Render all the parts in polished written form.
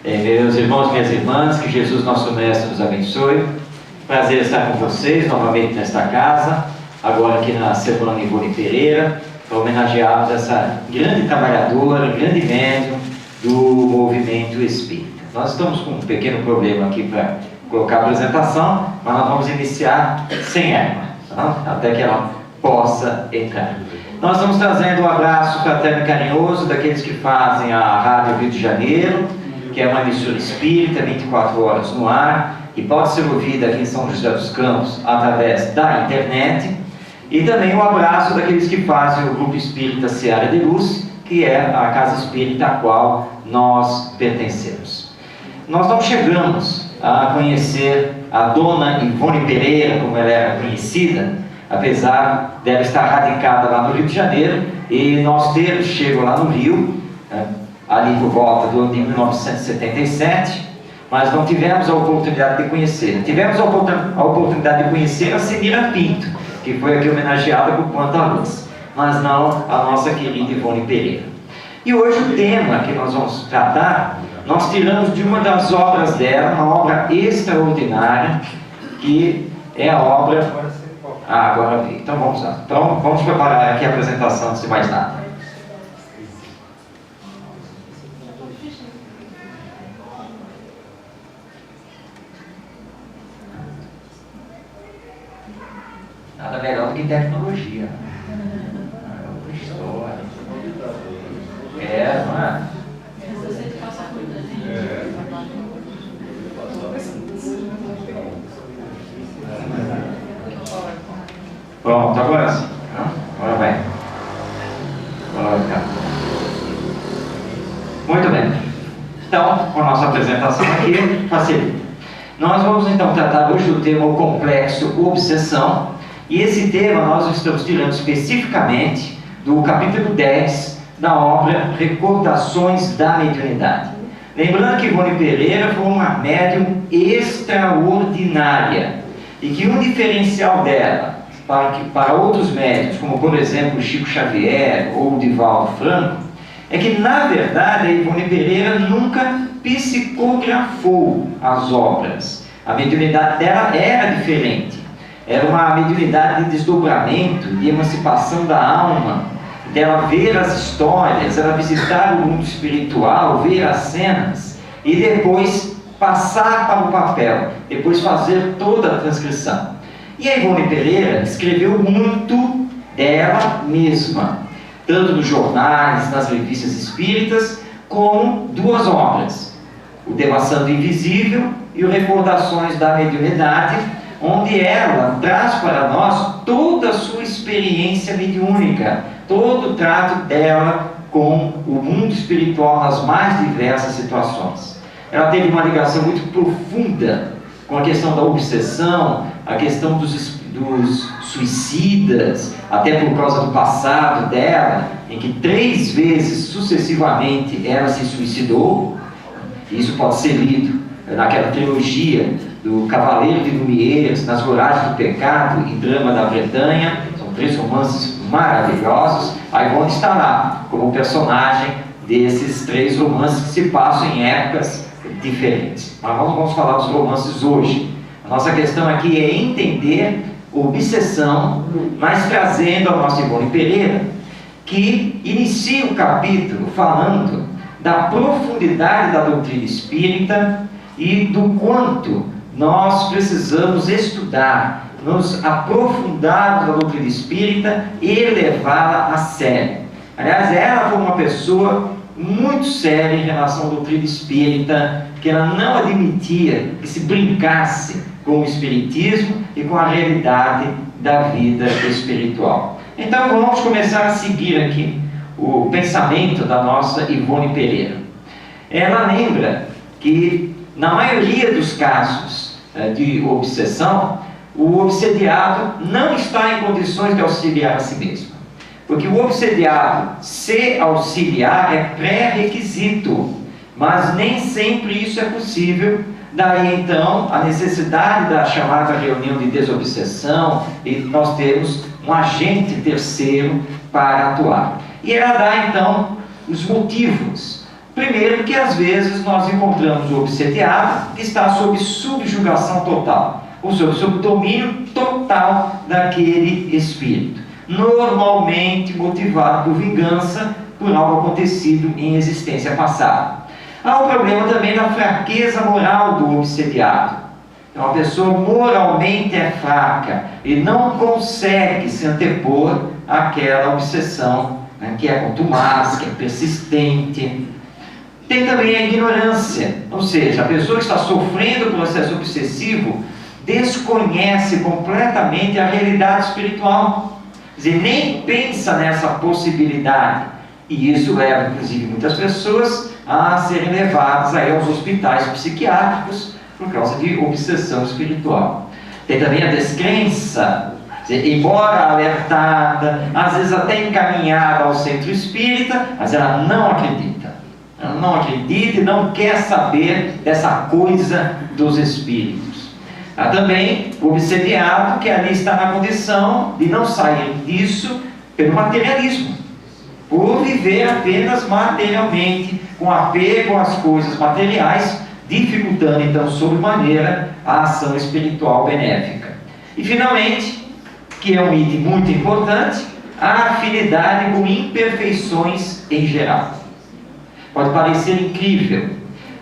Meus irmãos e minhas irmãs, que Jesus, nosso Mestre, nos abençoe. Prazer estar com vocês novamente nesta casa, agora aqui na Semana Ivone Pereira, para homenagearmos essa grande trabalhadora, grande médium do movimento espírita. Nós estamos com um pequeno problema aqui para colocar a apresentação, mas nós vamos iniciar sem ela, tá? Até que ela possa entrar. Nós estamos trazendo um abraço fraterno e carinhoso daqueles que fazem a Rádio Rio de Janeiro, que é uma emissora espírita, 24 horas no ar, e pode ser ouvida aqui em São José dos Campos através da internet. E também um abraço daqueles que fazem o Grupo Espírita Seara de Luz, que é a casa espírita a qual nós pertencemos. Nós não chegamos a conhecer a dona Ivone Pereira, como ela era conhecida, apesar dela estar radicada lá no Rio de Janeiro, e nós temos chego lá no Rio, ali por volta do ano de 1977, mas não tivemos a oportunidade de conhecer. Tivemos a oportunidade de conhecer a Semira Pinto, que foi aqui homenageada por Quanta Luz, mas não a nossa querida Ivone Pereira. E hoje o tema que nós vamos tratar, nós tiramos de uma das obras dela, uma obra extraordinária, que é a obra... agora vi. Então vamos lá. Então vamos preparar aqui a apresentação antes de mais nada. Nada melhor do que tecnologia. História. Não é? Pronto, agora sim. Agora vai. Agora vai ficar. Muito bem. Então, com a nossa apresentação aqui, facilita. Nós vamos então tratar hoje do tema o complexo obsessão. E esse tema nós estamos tirando especificamente do capítulo 10 da obra Recordações da Mediunidade. Lembrando que Ivone Pereira foi uma médium extraordinária e que um diferencial dela para outros médiuns, como por exemplo Chico Xavier ou Divaldo Franco, é que na verdade a Ivone Pereira nunca psicografou as obras. A mediunidade dela era diferente. Era uma mediunidade de desdobramento, de emancipação da alma, dela ver as histórias, ela visitar o mundo espiritual, ver as cenas e depois passar para o papel, depois fazer toda a transcrição. E a Ivone Pereira escreveu muito dela mesma, tanto nos jornais, nas revistas espíritas, como duas obras, o Devassando o Invisível e o Recordações da Mediunidade, onde ela traz para nós toda a sua experiência mediúnica, todo o trato dela com o mundo espiritual nas mais diversas situações. Ela teve uma ligação muito profunda com a questão da obsessão, a questão dos suicidas, até por causa do passado dela, em que 3 vezes sucessivamente ela se suicidou. Isso pode ser lido naquela trilogia do Cavaleiro de Lumières, Nas Voragens do Pecado e Drama da Bretanha. São 3 romances maravilhosos. A Ivone está lá como personagem desses 3 romances que se passam em épocas diferentes. Mas nós vamos falar dos romances hoje. A nossa questão aqui é entender obsessão, mas trazendo a nossa Ivone Pereira, que inicia o capítulo falando da profundidade da doutrina espírita e do quanto nós precisamos estudar, nos aprofundar na doutrina espírita e levá-la a sério. Aliás, ela foi uma pessoa muito séria em relação à doutrina espírita, que ela não admitia que se brincasse com o espiritismo e com a realidade da vida espiritual. Então vamos começar a seguir aqui o pensamento da nossa Ivone Pereira. Ela lembra que na maioria dos casos de obsessão, o obsediado não está em condições de auxiliar a si mesmo. Porque o obsediado se auxiliar é pré-requisito, mas nem sempre isso é possível. Daí então a necessidade da chamada reunião de desobsessão, e nós temos um agente terceiro para atuar. E ela dá então os motivos Primeiro, que às vezes nós encontramos o obsediado que está sob subjugação total, ou seja, sob domínio total daquele espírito, normalmente motivado por vingança por algo acontecido em existência passada. Há o problema também da fraqueza moral do obsediado. Então, a pessoa moralmente é fraca e não consegue se antepor àquela obsessão, né, que é contumaz, que é persistente. Tem também a ignorância, ou seja, a pessoa que está sofrendo o processo obsessivo desconhece completamente a realidade espiritual, quer dizer, nem pensa nessa possibilidade, e isso leva, inclusive, muitas pessoas a serem levadas aí aos hospitais psiquiátricos por causa de obsessão espiritual. Tem também a descrença, quer dizer, embora alertada, às vezes até encaminhada ao centro espírita, mas ela não acredita. Ela não acredita e não quer saber dessa coisa dos espíritos. Há também o obsediado que ali está na condição de não sair disso pelo materialismo, por viver apenas materialmente, com apego às coisas materiais, dificultando então sobremaneira a ação espiritual benéfica. E finalmente, que é um item muito importante, a afinidade com imperfeições em geral. Pode parecer incrível,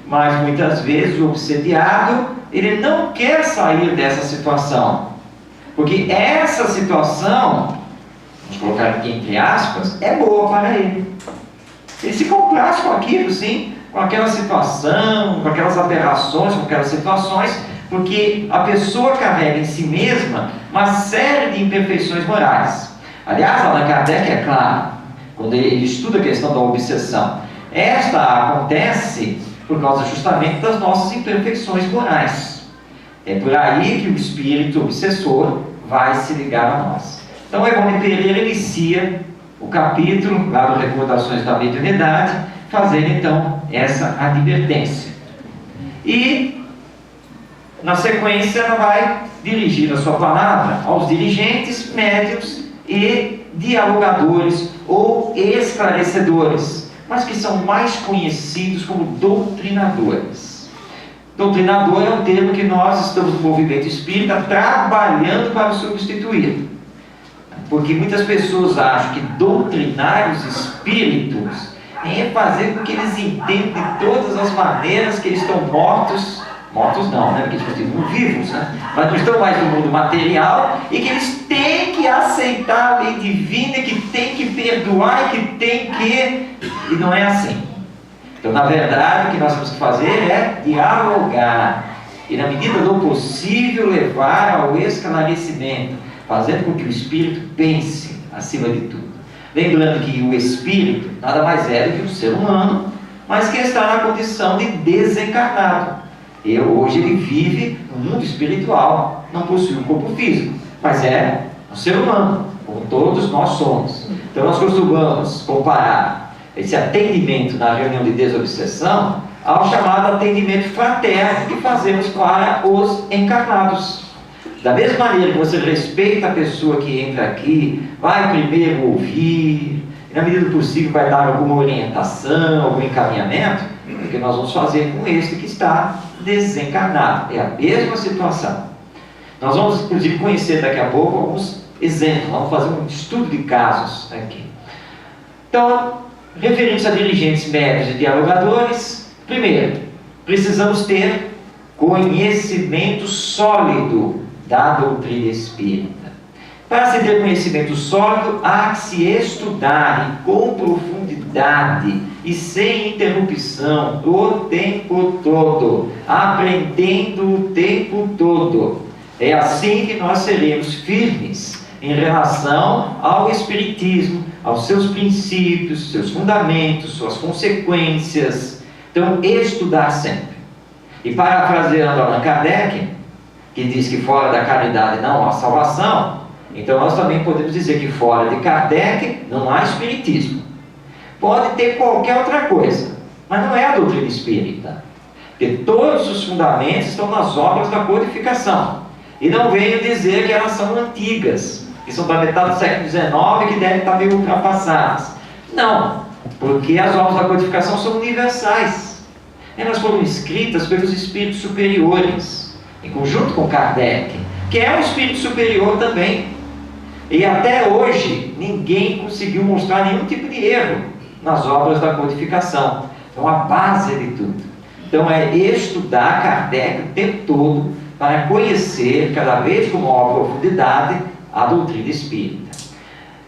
mas muitas vezes o obsediado, ele não quer sair dessa situação, porque essa situação, vamos colocar aqui entre aspas, é boa para ele. Ele se compraz com aquilo, sim, com aquela situação, com aquelas aberrações, com aquelas situações, porque a pessoa carrega em si mesma uma série de imperfeições morais. Aliás, Allan Kardec é claro, quando ele estuda a questão da obsessão, esta acontece por causa justamente das nossas imperfeições morais. É por aí que o espírito obsessor vai se ligar a nós. Então, Evone Pereira inicia o capítulo lá do Recordações da Mediunidade, fazendo então essa advertência. E, na sequência, ela vai dirigir a sua palavra aos dirigentes, médiuns e dialogadores ou esclarecedores, mas que são mais conhecidos como doutrinadores. Doutrinador é um termo que nós estamos no movimento espírita trabalhando para substituir, porque muitas pessoas acham que doutrinar os espíritos é fazer com que eles entendam de todas as maneiras que eles estão mortos não, né? Porque eles continuam vivos, né? Mas não estão mais no mundo material, e que eles têm que aceitar a lei divina, que têm que perdoar, e que têm que... E não é assim. Então, na verdade, o que nós temos que fazer é dialogar, e na medida do possível levar ao esclarecimento, fazendo com que o espírito pense acima de tudo. Lembrando que o espírito nada mais é do que um ser humano, mas que está na condição de desencarnado. Hoje ele vive no mundo espiritual, não possui um corpo físico, mas é um ser humano, como todos nós somos. Então nós costumamos comparar esse atendimento na reunião de desobsessão ao chamado atendimento fraterno que fazemos para os encarnados. Da mesma maneira que você respeita a pessoa que entra aqui, vai primeiro ouvir, e na medida do possível vai dar alguma orientação, algum encaminhamento, o que nós vamos fazer com este que está desencarnado. É a mesma situação. Nós vamos, inclusive, conhecer daqui a pouco alguns exemplos. Vamos fazer um estudo de casos aqui. Então, referentes a dirigentes, médios e dialogadores, primeiro, precisamos ter conhecimento sólido da doutrina espírita. Para se ter conhecimento sólido, há que se estudar com profundidade e sem interrupção o tempo todo, aprendendo o tempo todo. É assim que nós seremos firmes em relação ao Espiritismo, aos seus princípios, seus fundamentos, suas consequências. Então, estudar sempre. E parafraseando Allan Kardec, que diz que fora da caridade não há salvação, então nós também podemos dizer que fora de Kardec não há espiritismo. Pode ter qualquer outra coisa, mas não é a doutrina espírita, porque todos os fundamentos estão nas obras da codificação, e não venho dizer que elas são antigas, que são da metade do século XIX e que devem estar meio ultrapassadas. Não, Porque as obras da codificação são universais. Elas foram escritas pelos espíritos superiores, em conjunto com Kardec, que é um espírito superior também. E até hoje, ninguém conseguiu mostrar nenhum tipo de erro nas obras da codificação. Então, a base de tudo. Então, é estudar Kardec o tempo todo para conhecer, cada vez com maior profundidade, a doutrina espírita.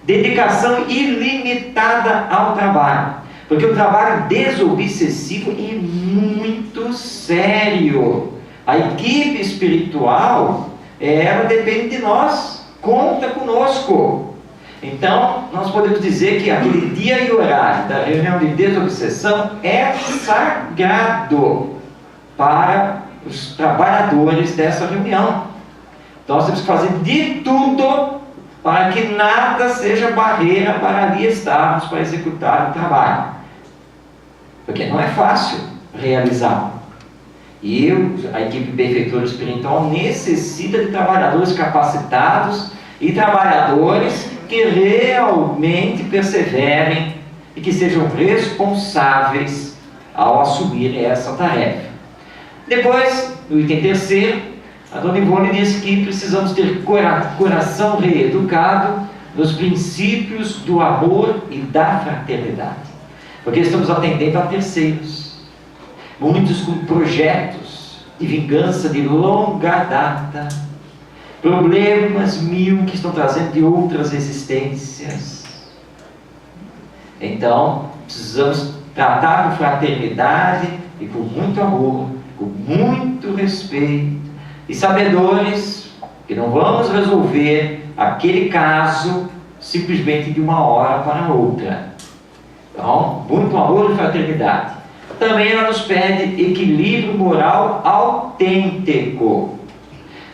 Dedicação ilimitada ao trabalho. Porque o trabalho desobsessivo é muito sério. A equipe espiritual, ela depende de nós, conta conosco. Então, nós podemos dizer que aquele dia e horário da reunião de desobsessão é sagrado para os trabalhadores dessa reunião. Então, nós temos que fazer de tudo para que nada seja barreira para ali estarmos para executar o trabalho. Porque não é fácil realizar. E a equipe benfeitora espiritual necessita de trabalhadores capacitados e trabalhadores que realmente perseverem e que sejam responsáveis ao assumir essa tarefa. Depois, no item terceiro, a dona Ivone disse que precisamos ter coração reeducado nos princípios do amor e da fraternidade. Porque estamos atendendo a terceiros, muitos com projetos de vingança de longa data, problemas mil que estão trazendo de outras existências. Então, precisamos tratar com fraternidade e com muito amor, com muito respeito, e sabedores que não vamos resolver aquele caso simplesmente de uma hora para outra. Então, muito amor e fraternidade. Também ela nos pede equilíbrio moral autêntico.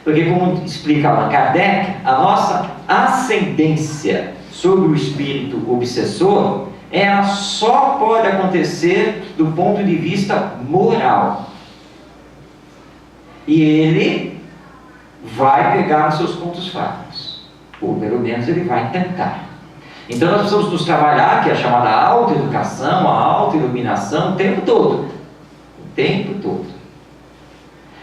Porque, como explica Allan Kardec, a nossa ascendência sobre o espírito obsessor, ela só pode acontecer do ponto de vista moral. E ele vai pegar os seus pontos fracos, ou pelo menos ele vai tentar. Então nós precisamos nos trabalhar, que é a chamada autoeducação, a autoiluminação, o tempo todo. O tempo todo.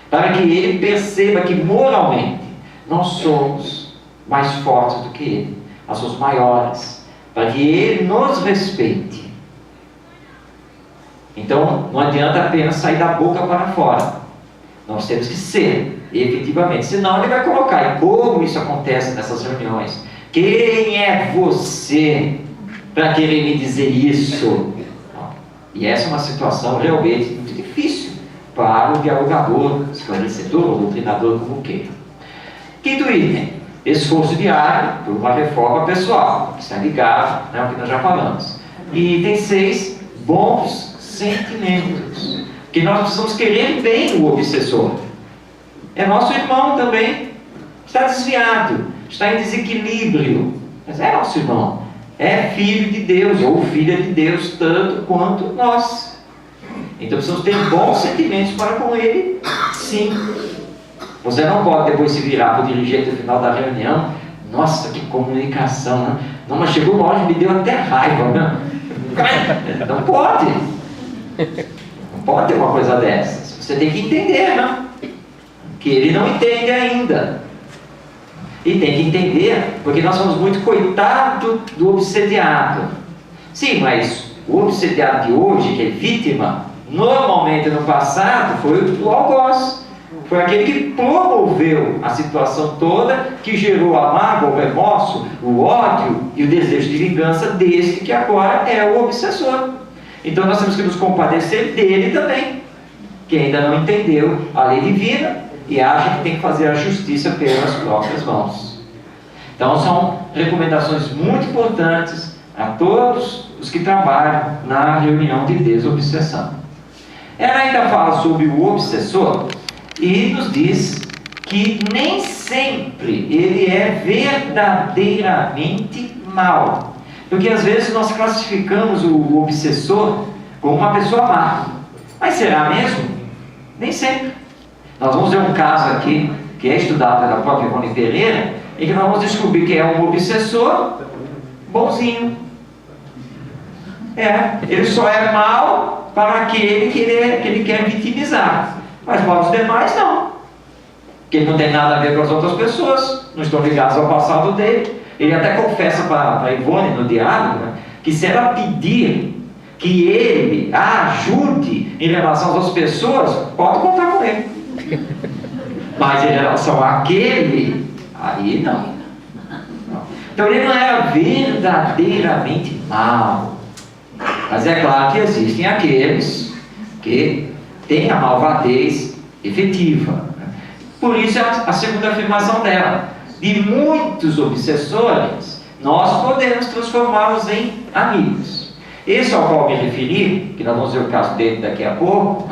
Para que ele perceba que moralmente nós somos mais fortes do que ele, nós somos maiores, para que ele nos respeite. Então não adianta apenas sair da boca para fora. Nós temos que ser, efetivamente. Senão ele vai colocar, e como isso acontece nessas reuniões? Quem é você para querer me dizer isso? E essa é uma situação realmente muito difícil para o dialogador, esclarecedor, ou doutrinador, como queira. Quinto item, esforço diário por uma reforma pessoal, que está ligado ao que nós já falamos. E item 6, bons sentimentos. Que nós precisamos querer bem o obsessor. É nosso irmão também. Está desviado, está em desequilíbrio. Mas é nosso irmão. É filho de Deus, ou filha de Deus, tanto quanto nós. Então precisamos ter bons sentimentos para com ele, sim. Você não pode depois se virar para o dirigente no final da reunião. Nossa, que comunicação, né? Não, mas chegou uma hora que me deu até raiva, né? Não pode. Não pode ter uma coisa dessas. Você tem que entender, né? Que ele não entende ainda. E tem que entender, porque nós somos muito coitado do obsediado. Sim, mas o obsediado de hoje, que é vítima, normalmente no passado foi o algoz. Foi aquele que promoveu a situação toda, que gerou a mágoa, o remorso, o ódio e o desejo de vingança desse que agora é o obsessor. Então nós temos que nos compadecer dele também, que ainda não entendeu a lei divina e acha que tem que fazer a justiça pelas próprias mãos. Então são recomendações muito importantes a todos os que trabalham na reunião de desobsessão. Ela ainda fala sobre o obsessor e nos diz que nem sempre ele é verdadeiramente mau. Porque às vezes nós classificamos o obsessor como uma pessoa má. Mas será mesmo? Nem sempre. Nós vamos ver um caso aqui, que é estudado pela própria Ivone Pereira, em que nós vamos descobrir que é um obsessor bonzinho. Ele só é mal para aquele que ele quer vitimizar. Mas para os demais, não. Porque ele não tem nada a ver com as outras pessoas, não estão ligados ao passado dele. Ele até confessa para Ivone no diálogo, né, que se ela pedir que ele a ajude em relação às outras pessoas, pode contar com ele. Mas em relação àquele, aí não. Então ele não era verdadeiramente mau. Mas é claro que existem aqueles que têm a malvadez efetiva. Por isso a segunda afirmação dela. De muitos obsessores, nós podemos transformá-los em amigos. Esse ao qual me referi, que nós vamos ver o caso dele daqui a pouco,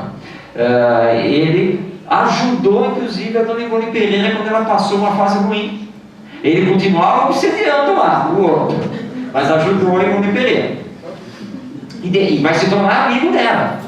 ele ajudou inclusive a dona Ivone Pereira quando ela passou uma fase ruim. Ele continuava obsediando lá o outro, mas ajudou a Ivone Pereira. E vai se tornar amigo dela.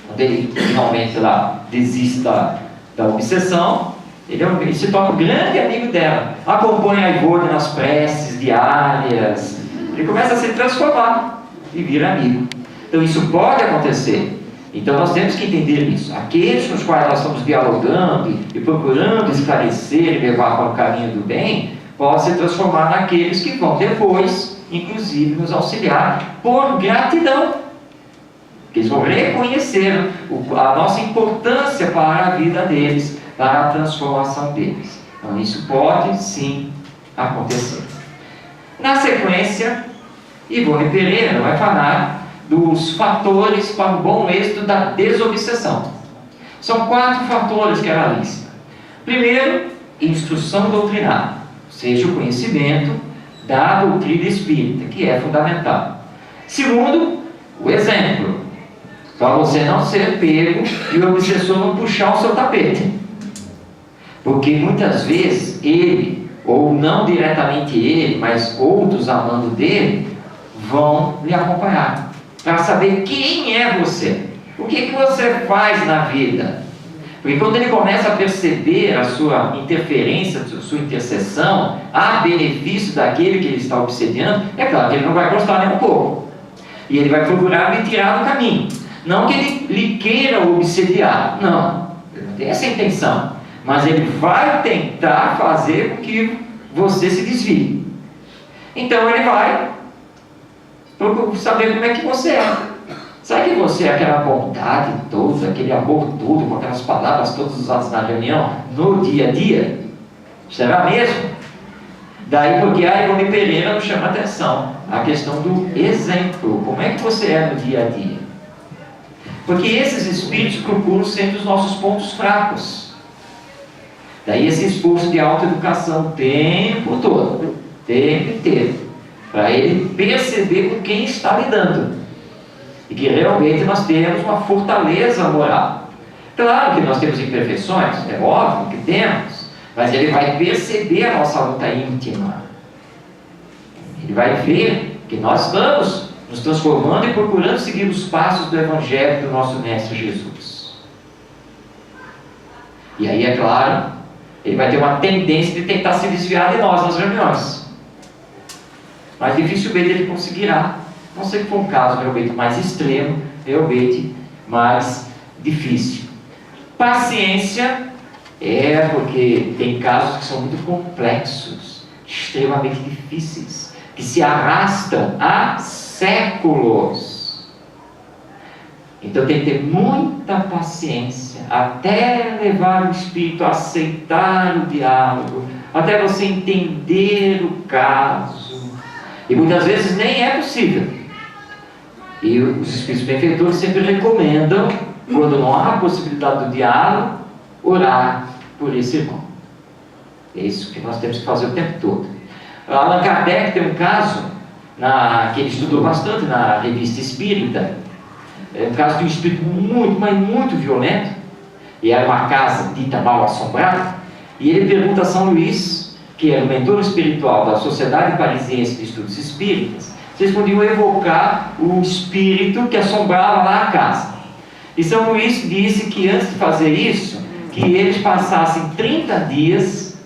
Quando ele finalmente lá desista da obsessão, ele se torna um grande amigo dela. Acompanha a Ivone nas preces diárias. Ele começa a se transformar e vira amigo. Então isso pode acontecer. Então nós temos que entender isso. Aqueles com os quais nós estamos dialogando e procurando esclarecer e levar para o caminho do bem, pode se transformar naqueles que vão depois, inclusive, nos auxiliar por gratidão. Porque eles vão reconhecer a nossa importância para a vida deles, para a transformação deles. Então isso pode sim acontecer. Na sequência, Ivone Pereira vai falar dos fatores para o bom êxito da desobsessão. São 4 fatores que ela lista. Primeiro, instrução doutrinária, ou seja, o conhecimento da doutrina espírita, que é fundamental. Segundo, o exemplo, para você não ser pego e o obsessor não puxar o seu tapete. Porque muitas vezes ele, ou não diretamente ele, mas outros amando dele, vão lhe acompanhar para saber quem é você, o que você faz na vida. Porque quando ele começa a perceber a sua interferência, a sua intercessão, a benefício daquele que ele está obsediando, é claro que ele não vai gostar nem um pouco. E ele vai procurar lhe tirar do caminho. Não que ele lhe queira obsediar, não, ele não tem essa intenção. Mas ele vai tentar fazer com que você se desvie. Então ele vai saber como é que você é. Sabe que você é aquela bondade toda, aquele amor todo, com aquelas palavras todas usadas na reunião, no dia a dia? Será mesmo? Daí porque a Ivone Pereira nos chama a atenção, a questão do exemplo. Como é que você é no dia a dia? Porque esses espíritos procuram sempre os nossos pontos fracos. Daí esse esforço de autoeducação o tempo todo, o tempo inteiro, para ele perceber com quem está lidando. E que realmente nós temos uma fortaleza moral. Claro que nós temos imperfeições, é óbvio que temos, mas ele vai perceber a nossa luta íntima. Ele vai ver que nós estamos nos transformando e procurando seguir os passos do Evangelho do nosso Mestre Jesus. E aí, é claro, ele vai ter uma tendência de tentar se desviar de nós nas reuniões. Mas dificilmente ele conseguirá. Não sei que for um caso realmente mais extremo, realmente mais difícil. Paciência porque tem casos que são muito complexos, extremamente difíceis, que se arrastam há séculos. Então tem que ter muita paciência até levar o espírito a aceitar o diálogo, até você entender o caso. E muitas vezes nem é possível. E os espíritos benfeitores sempre recomendam, quando não há a possibilidade do diálogo, orar por esse irmão. É isso que nós temos que fazer o tempo todo. Allan Kardec tem um caso que ele estudou bastante na Revista Espírita. É um caso de um espírito muito, mas muito violento. E era uma casa dita mal assombrada. E ele pergunta a São Luís, que era o mentor espiritual da Sociedade Parisiense de Estudos Espíritas, se eles podiam evocar o espírito que assombrava lá a casa. E São Luís disse que antes de fazer isso, que eles passassem 30 dias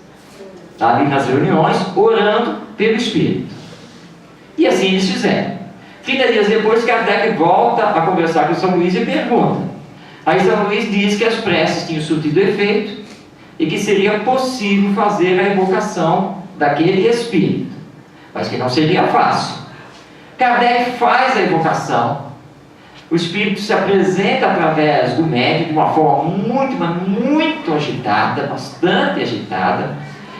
ali nas reuniões, orando pelo espírito. E assim eles fizeram. 30 dias depois, Kardec volta a conversar com São Luís e pergunta. Aí São Luís diz que as preces tinham surtido efeito e que seria possível fazer a evocação daquele espírito, mas que não seria fácil. Kardec faz a evocação, o espírito se apresenta através do médium de uma forma muito, mas muito agitada, bastante agitada,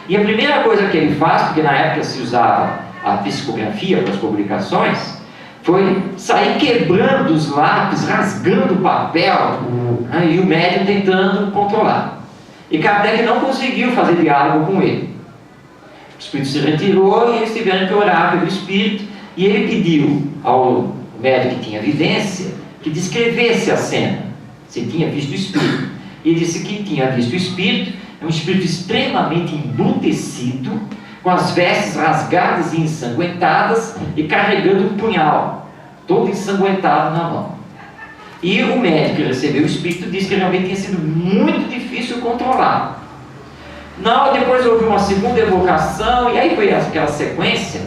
e a primeira coisa que ele faz, porque na época se usava a psicografia para as publicações, foi sair quebrando os lápis, rasgando o papel, e o médium tentando controlar. E Kardec não conseguiu fazer diálogo com ele. O espírito se retirou e eles tiveram que orar pelo espírito, e ele pediu ao médium que tinha evidência que descrevesse a cena, se tinha visto o espírito. E ele disse que tinha visto o espírito, um espírito extremamente embrutecido, com as vestes rasgadas e ensanguentadas e carregando um punhal, todo ensanguentado na mão. E o médico que recebeu o espírito disse que realmente tinha sido muito difícil controlar. Não, depois houve uma segunda evocação, e aí foi aquela sequência,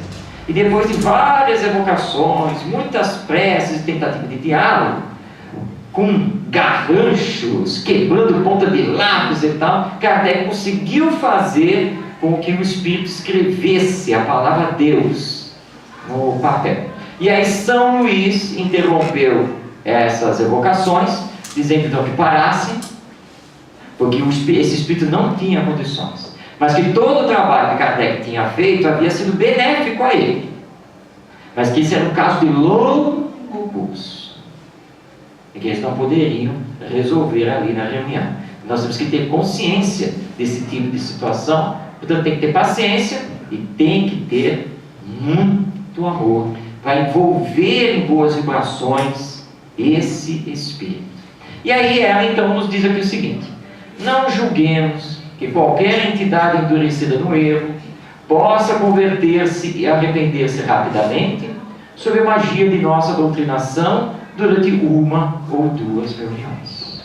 e depois de várias evocações, muitas preces e tentativas de diálogo, com garranchos, quebrando ponta de lápis e tal, Kardec conseguiu fazer com que o espírito escrevesse a palavra Deus no papel. E aí São Luís interrompeu essas evocações, dizendo então que parassem, porque esse espírito não tinha condições, mas que todo o trabalho que Kardec tinha feito havia sido benéfico a ele, mas que isso era um caso de longo curso, e que eles não poderiam resolver ali na reunião. Nós temos que ter consciência desse tipo de situação, portanto tem que ter paciência e tem que ter muito amor para envolver em boas vibrações esse espírito. E aí ela então nos diz aqui o seguinte: não julguemos que qualquer entidade endurecida no erro possa converter-se e arrepender-se rapidamente sob a magia de nossa doutrinação durante uma ou duas reuniões.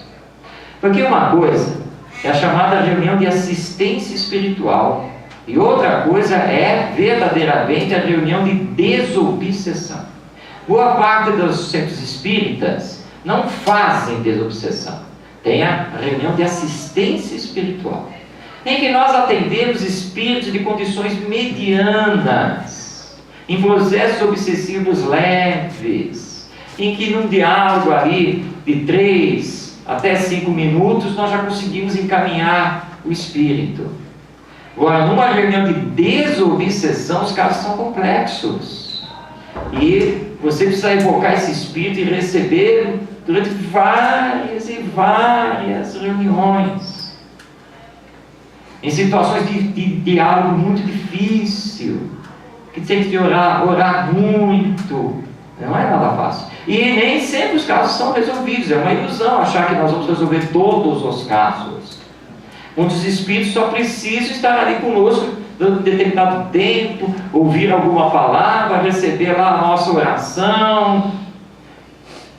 Porque uma coisa é a chamada reunião de assistência espiritual e outra coisa é verdadeiramente a reunião de desobsessão. Boa parte dos centros espíritas não fazem desobsessão. Tem a reunião de assistência espiritual, em que nós atendemos espíritos de condições medianas, em processos obsessivos leves, em que num diálogo ali de 3 até 5 minutos nós já conseguimos encaminhar o espírito. Agora, numa reunião de desobsessão, os casos são complexos, e você precisa evocar esse espírito e recebê-lo durante várias e várias reuniões, em situações de diálogo muito difícil, que tem que orar muito, não é nada fácil. E nem sempre os casos são resolvidos, é uma ilusão achar que nós vamos resolver todos os casos. Muitos espíritos só precisam estar ali conosco durante um determinado tempo, ouvir alguma palavra, receber lá a nossa oração,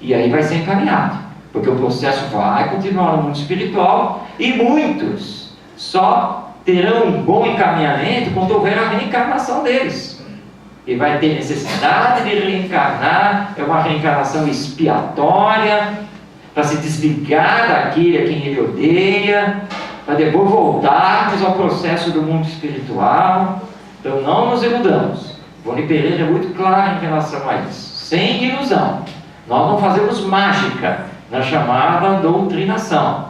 e aí vai ser encaminhado, porque o processo vai continuar no mundo espiritual, e muitos só terão um bom encaminhamento quando houver a reencarnação deles. E vai ter necessidade de reencarnar, é uma reencarnação expiatória, para se desligar daquele a quem ele odeia, para depois voltarmos ao processo do mundo espiritual. Então não nos iludamos. Ivone Pereira é muito claro em relação a isso, sem ilusão. Nós não fazemos mágica na chamada doutrinação.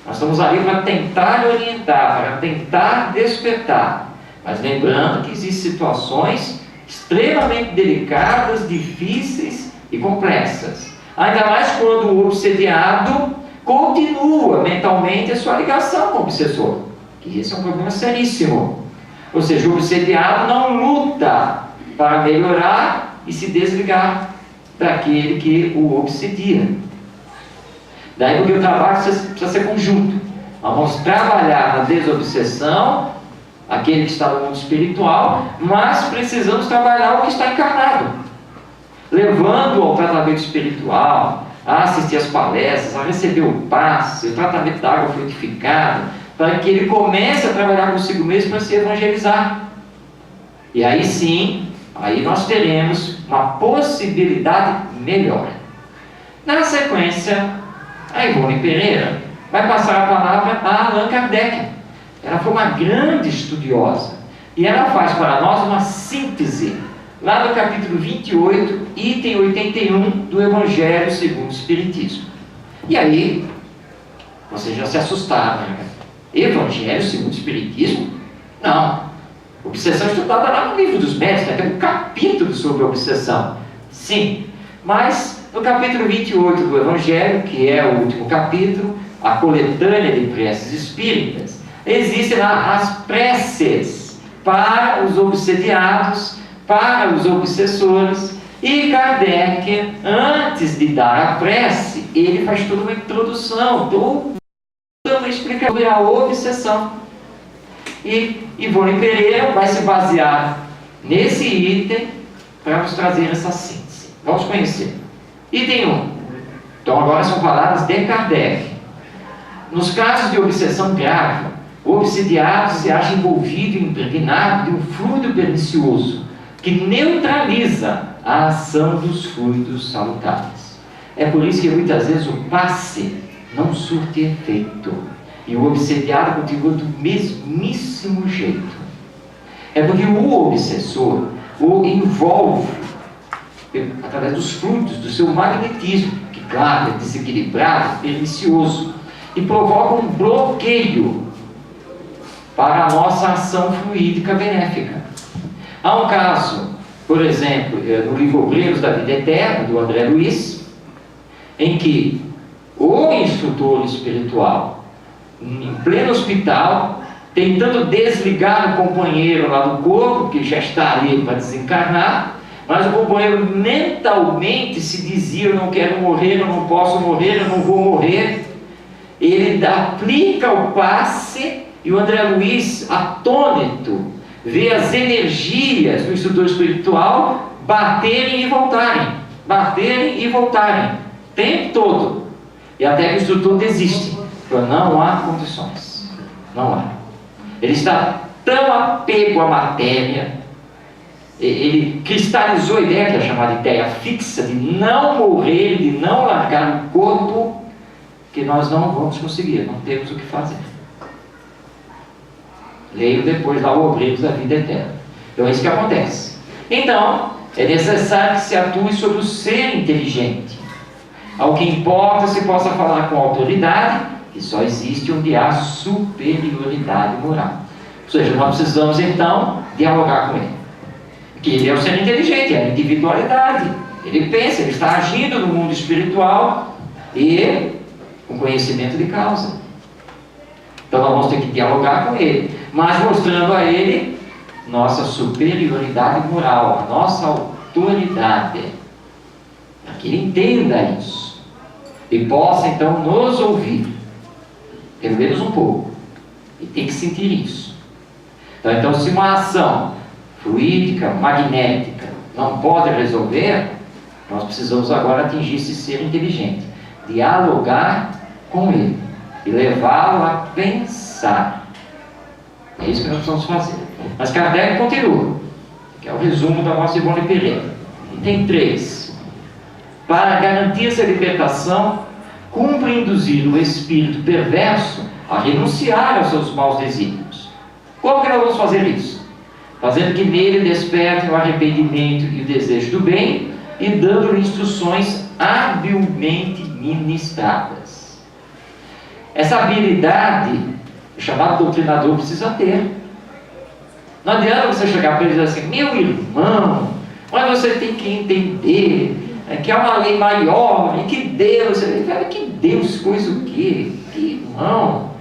Nós estamos ali para tentar orientar, para tentar despertar, mas lembrando que existem situações extremamente delicadas, difíceis e complexas, ainda mais quando o obsediado continua mentalmente a sua ligação com o obsessor, que esse é um problema seríssimo. Ou seja, o obsediado não luta para melhorar e se desligar daquele que o obsedia. Daí porque o trabalho precisa ser conjunto. Nós vamos trabalhar na desobsessão, aquele que está no mundo espiritual, mas precisamos trabalhar o que está encarnado, levando ao tratamento espiritual, a assistir às palestras, a receber o passe, o tratamento da água frutificada, para que ele comece a trabalhar consigo mesmo para se evangelizar. E aí sim, Aí nós teremos uma possibilidade melhor. Na sequência, a Ivone Pereira vai passar a palavra a Allan Kardec. Ela foi uma grande estudiosa e ela faz para nós uma síntese lá no capítulo 28, item 81 do Evangelho segundo o Espiritismo. E aí, vocês já se assustaram, né? Evangelho segundo o Espiritismo? Não. Obsessão estudada lá no Livro dos Médiuns, né? Tem um capítulo sobre obsessão. Sim, mas no capítulo 28 do Evangelho, que é o último capítulo, a coletânea de preces espíritas, existem lá as preces para os obsediados, para os obsessores, e Kardec, antes de dar a prece, ele faz toda uma introdução, toda uma explicação sobre a obsessão. E Ivone Pereira vai se basear nesse item para nos trazer essa síntese. Vamos conhecer. Item 1. Então agora são palavras de Kardec. Nos casos de obsessão grave, o obsidiado se acha envolvido e impregnado de um fluido pernicioso que neutraliza a ação dos fluidos salutares. É por isso que muitas vezes o passe não surte efeito e o obsediado continua do mesmíssimo jeito. É porque o obsessor o envolve através dos fluidos do seu magnetismo, que claro, é desequilibrado, pernicioso, e provoca um bloqueio para a nossa ação fluídica benéfica. Há um caso, por exemplo, no livro Obreiros da Vida Eterna, do André Luiz, em que o instrutor espiritual, em pleno hospital, tentando desligar o companheiro lá do corpo, que já está ali para desencarnar, mas o companheiro mentalmente se dizia: eu não quero morrer, eu não posso morrer, eu não vou morrer. Ele aplica o passe e o André Luiz, atônito, vê as energias do instrutor espiritual baterem e voltarem, o tempo todo. E até que o instrutor desiste. Não há condições. Não há. Ele está tão apego à matéria, ele cristalizou a ideia, que é chamada ideia fixa, de não morrer, de não largar o corpo, que nós não vamos conseguir, não temos o que fazer. Leio depois lá o Obreiros da Vida Eterna. Então é isso que acontece. Então, é necessário que se atue sobre o ser inteligente. Ao que importa se possa falar com autoridade, que só existe onde há superioridade moral. Ou seja, nós precisamos então dialogar com ele. Que ele é o ser inteligente, é a individualidade. Ele pensa, ele está agindo no mundo espiritual e com conhecimento de causa. Então nós vamos ter que dialogar com ele, mas mostrando a ele nossa superioridade moral, a nossa autoridade, para que ele entenda isso e possa então nos ouvir, pelo menos um pouco, e tem que sentir isso. Então se uma ação fluídica, magnética, não pode resolver, nós precisamos agora atingir esse ser inteligente, dialogar com ele e levá-lo a pensar. É isso que nós precisamos fazer. Mas Kardec continua, que é o resumo da nossa Ivone Pereira. E tem 3. Para garantir essa libertação, cumpre induzir o espírito perverso a renunciar aos seus maus desígnios. Como que nós vamos fazer isso? Fazendo que nele despertem o arrependimento e o desejo do bem e dando-lhe instruções habilmente ministradas. Essa habilidade, o chamado doutrinador precisa ter. Não adianta você chegar para ele e dizer assim: meu irmão, mas você tem que entender que há uma lei maior, e que Deus, que Deus coisa o quê? Que irmão,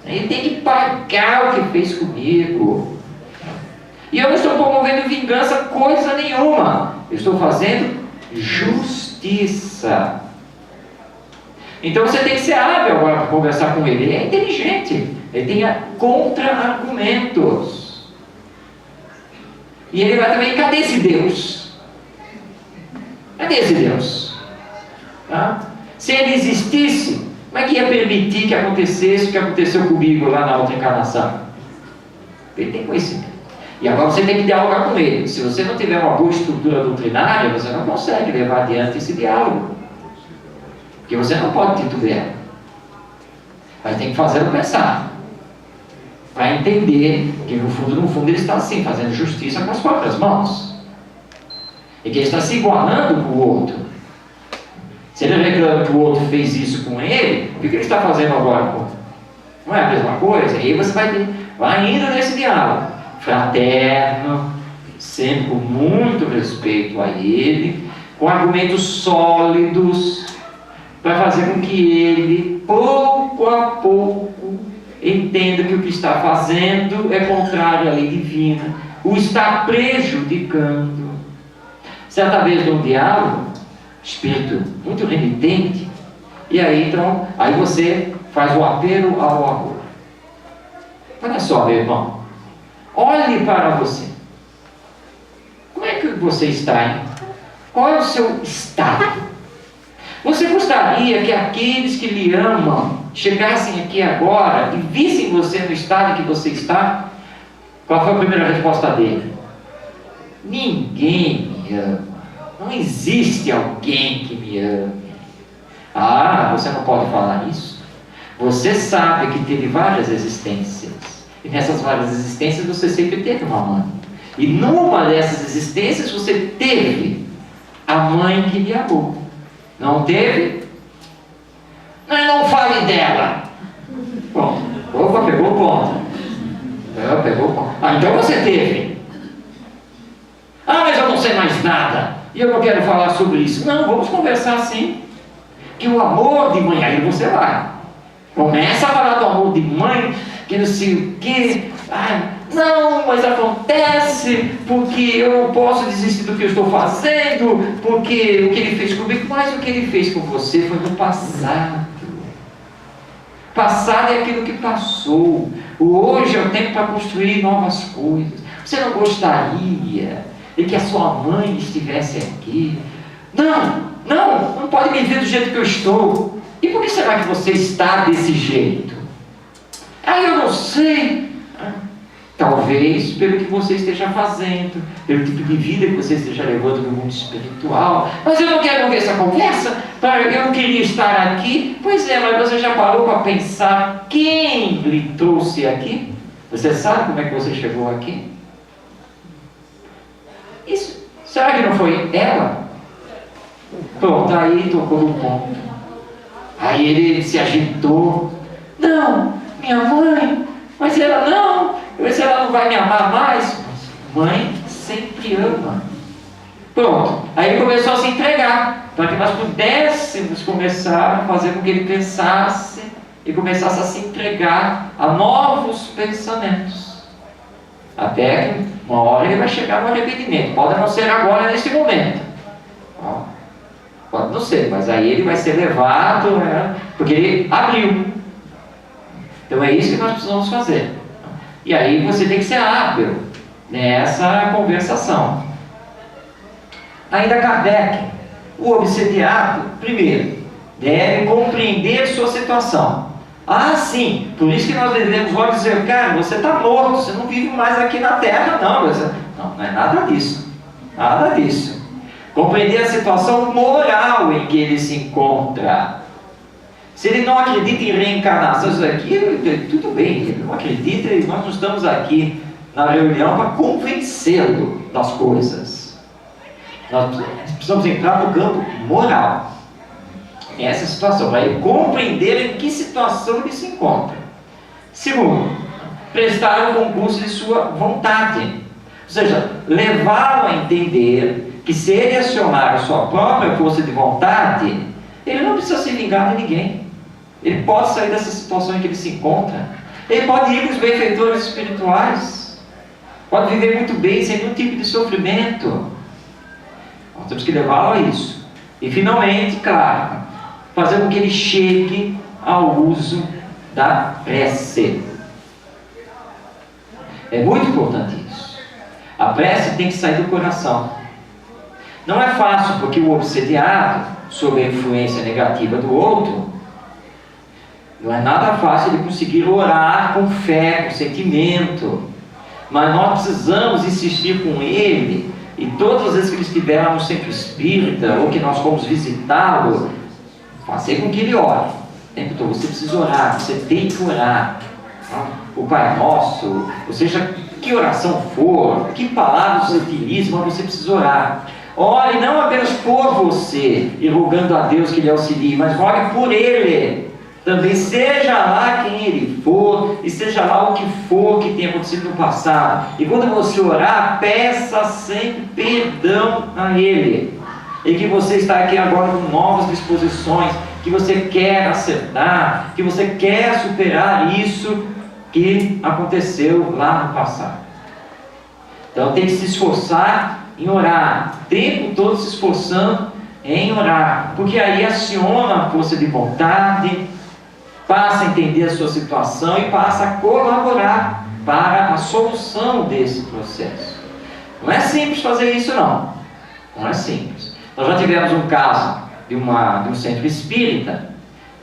ele tem que pagar o que fez comigo. E eu não estou promovendo vingança coisa nenhuma, eu estou fazendo justiça. Então você tem que ser hábil agora para conversar com ele. Ele é inteligente, ele tem contra-argumentos. E ele vai também: cadê esse Deus? Cadê esse Deus? Tá? Se ele existisse, como é que ia permitir que acontecesse o que aconteceu comigo lá na outra encarnação? Ele tem conhecimento. E agora você tem que dialogar com ele. Se você não tiver uma boa estrutura doutrinária, você não consegue levar adiante esse diálogo. Porque você não pode titubear. Mas tem que fazê-lo pensar. Para entender que no fundo ele está assim, fazendo justiça com as próprias mãos. E que ele está se igualando com o outro. Se ele reclama que o outro fez isso com ele, o que ele está fazendo agora com ele? Não é a mesma coisa? E aí você vai indo nesse diálogo fraterno, sempre com muito respeito a ele, com argumentos sólidos, para fazer com que ele, pouco a pouco, entenda que o que está fazendo é contrário à lei divina, o está prejudicando. Certa vez, num diálogo, espírito muito renitente, e aí então, aí você faz o apelo ao amor. Olha só, meu irmão, olhe para você. Como é que você está, hein? Qual é o seu estado? Você gostaria que aqueles que lhe amam chegassem aqui agora e vissem você no estado em que você está? Qual foi a primeira resposta dele? Ninguém me ama. Não existe alguém que me ame. Ah, você não pode falar isso? Você sabe que teve várias existências. E nessas várias existências você sempre teve uma mãe. E numa dessas existências você teve a mãe que lhe amou. Não teve? Não fale dela. Bom, opa, pegou o ponto. Pegou o ponto. Ah, então você teve. Ah, mas eu não sei mais nada. E eu não quero falar sobre isso. Não, vamos conversar sim. Que o amor de mãe, aí você vai. Começa a falar do amor de mãe, que não sei o quê. Ai, não, mas acontece, porque eu não posso desistir do que eu estou fazendo, porque o que ele fez comigo, mas o que ele fez com você foi no passado. Passado é aquilo que passou. O hoje é o tempo para construir novas coisas. Você não gostaria de que a sua mãe estivesse aqui? Não pode me ver do jeito que eu estou. E por que será que você está desse jeito? Ah, eu não sei. Talvez pelo que você esteja fazendo, pelo tipo de vida que você esteja levando no mundo espiritual. Mas eu não quero ouvir essa conversa. Eu não queria estar aqui. Pois é, mas você já parou para pensar quem lhe trouxe aqui? Você sabe como é que você chegou aqui? Isso, será que não foi ela? Pronto, aí tocou no ponto. Aí ele se agitou. Não, minha mãe, mas ela não vai me amar mais. Mãe sempre ama. Pronto, aí ele começou a se entregar, para que nós pudéssemos começar a fazer com que ele pensasse e começasse a se entregar a novos pensamentos. Até que uma hora ele vai chegar no arrependimento. Pode não ser agora, nesse momento. Pode não ser, mas aí ele vai ser levado, porque ele abriu. Então é isso que nós precisamos fazer. E aí você tem que ser hábil nessa conversação. Ainda Kardec, o obsediado, primeiro, deve compreender sua situação. Ah, sim, por isso que nós devemos logo dizer, cara, você está morto, você não vive mais aqui na Terra, não. Não é nada disso. Nada disso. Compreender a situação moral em que ele se encontra. Se ele não acredita em reencarnação, isso aqui, tudo bem, ele não acredita e nós não estamos aqui na reunião para convencê-lo das coisas. Nós precisamos entrar no campo moral. Essa situação, para ele compreender em que situação ele se encontra. Segundo, prestar o concurso de sua vontade. Ou seja, levá-lo a entender que se ele acionar a sua própria força de vontade, ele não precisa se vingar de ninguém. Ele pode sair dessa situação em que ele se encontra. Ele pode ir para os benfeitores espirituais. Pode viver muito bem, sem nenhum tipo de sofrimento. Nós temos que levá-lo a isso. E finalmente, claro, fazer com que ele chegue ao uso da prece. É muito importante isso. A prece tem que sair do coração. Não é fácil, porque o obsediado, sob a influência negativa do outro, não é nada fácil ele conseguir orar com fé, com sentimento. mas nós precisamos insistir com ele, e todas as vezes que ele estiver lá no centro espírita, ou que nós fomos visitá-lo, fazer com que ele ore. O tempo todo, você precisa orar, você tem que orar. O Pai Nosso, ou seja, que oração for, que palavras você utiliza, mas você precisa orar. Ore não apenas por você, e rogando a Deus que lhe auxilie, mas ore por ele. Também, seja lá quem ele for, e seja lá o que for que tenha acontecido no passado. E quando você orar, peça sempre perdão a ele. E que você está aqui agora com novas disposições, que você quer acertar, que você quer superar isso que aconteceu lá no passado. Então tem que se esforçar em orar, o tempo todo se esforçando em orar, porque aí aciona a força de vontade, passa a entender a sua situação e passa a colaborar para a solução desse processo. Não é simples fazer isso, não. Não é simples. Nós já tivemos um caso de um centro espírita,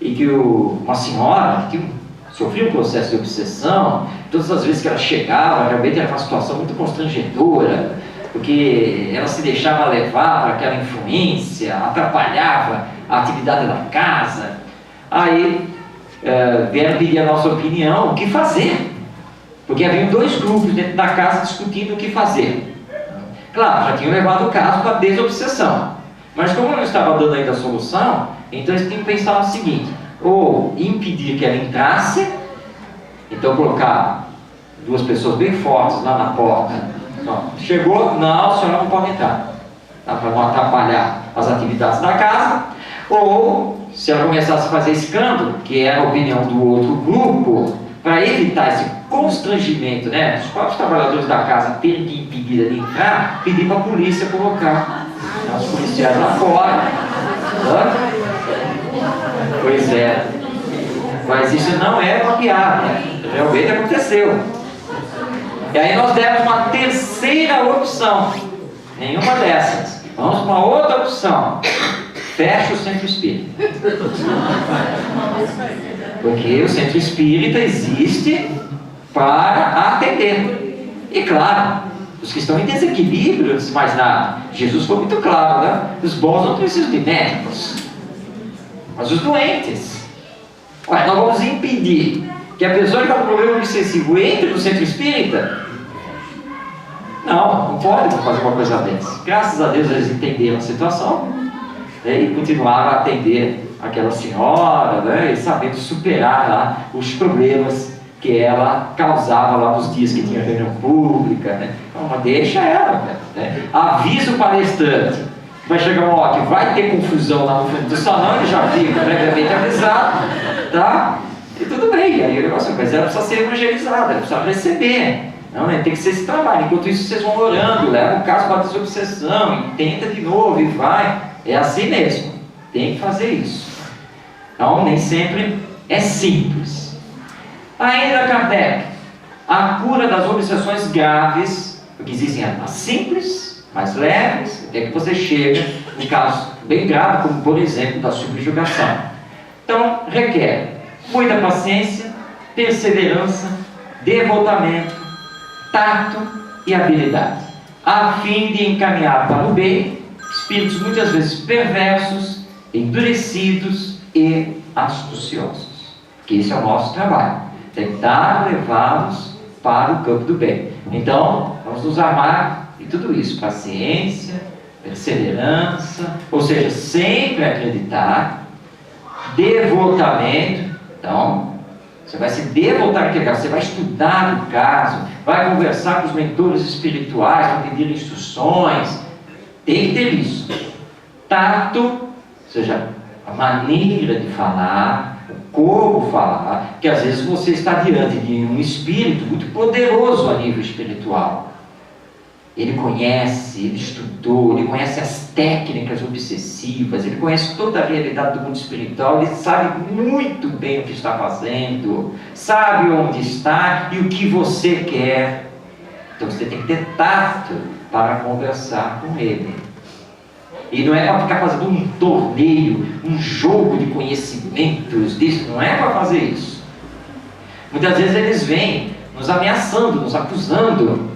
e que uma senhora que sofria um processo de obsessão. Todas as vezes que ela chegava, realmente era uma situação muito constrangedora, porque ela se deixava levar para aquela influência, atrapalhava a atividade da casa. Aí vieram pedir a nossa opinião, o que fazer, porque haviam 2 grupos dentro da casa discutindo o que fazer. Claro, já tinham levado o caso para a desobsessão, mas como não estava dando ainda a solução, então eles tinham que pensar no seguinte: ou impedir que ela entrasse, então colocar 2 pessoas bem fortes lá na porta. Chegou, não, a senhora não pode entrar, para não atrapalhar as atividades da casa. Ou, se ela começasse a fazer escândalo, que era a opinião do outro grupo, para evitar esse constrangimento, né, os próprios trabalhadores da casa terem que impedir ela de entrar, pedir para a polícia colocar os policiais lá fora. Pois é, mas isso não é uma piada, realmente aconteceu. E aí nós demos uma terceira opção, nenhuma dessas, vamos para uma outra opção: fecha o centro espírita. Porque o centro espírita existe para atender. E claro, os que estão em desequilíbrio, antes de mais nada, Jesus foi muito claro, né? Os bons não precisam de médicos, mas os doentes. Olha, nós vamos impedir que a pessoa que está com problema obsessivo entre no centro espírita? Não pode fazer uma coisa dessa. Graças a Deus eles entenderam a situação, né, e continuaram a atender aquela senhora, né, e sabendo superar lá os problemas que ela causava lá nos dias que tinha reunião pública, né. Então, mas deixa ela, né. Avisa o palestrante. Vai chegar uma hora que vai ter confusão lá no fundo do salão, ele já fica previamente avisado, tá? E tudo bem, aí o negócio, mas ela precisa ser evangelizada, ela precisa receber. Não, né? Tem que ser esse trabalho. Enquanto isso, vocês vão orando, levam o caso para a desobsessão, e tenta de novo, e vai. É assim mesmo, tem que fazer isso. Então, nem sempre é simples. Ainda Kardec, a cura das obsessões graves, porque existem as simples, mais leves, até que você chega em casos bem graves, como por exemplo da subjugação. Então, requer muita paciência, perseverança, devotamento, tato e habilidade, a fim de encaminhar para o bem espíritos muitas vezes perversos, endurecidos e astuciosos. Que esse é o nosso trabalho, tentar levá-los para o campo do bem. Então, vamos nos armar e tudo isso, paciência, perseverança, ou seja, sempre acreditar, devotamento. Então, você vai se devotar àquele caso, você vai estudar o caso, vai conversar com os mentores espirituais, vai pedir instruções, tem que ter isso. Tato, ou seja, a maneira de falar, o como falar, que às vezes você está diante de um espírito muito poderoso a nível espiritual. Ele conhece, ele estudou, ele conhece as técnicas obsessivas, ele conhece toda a realidade do mundo espiritual, ele sabe muito bem o que está fazendo, sabe onde está e o que você quer. Então você tem que ter tato para conversar com ele. E não é para ficar fazendo um torneio, um jogo de conhecimentos disso, não é para fazer isso. Muitas vezes eles vêm nos ameaçando, nos acusando.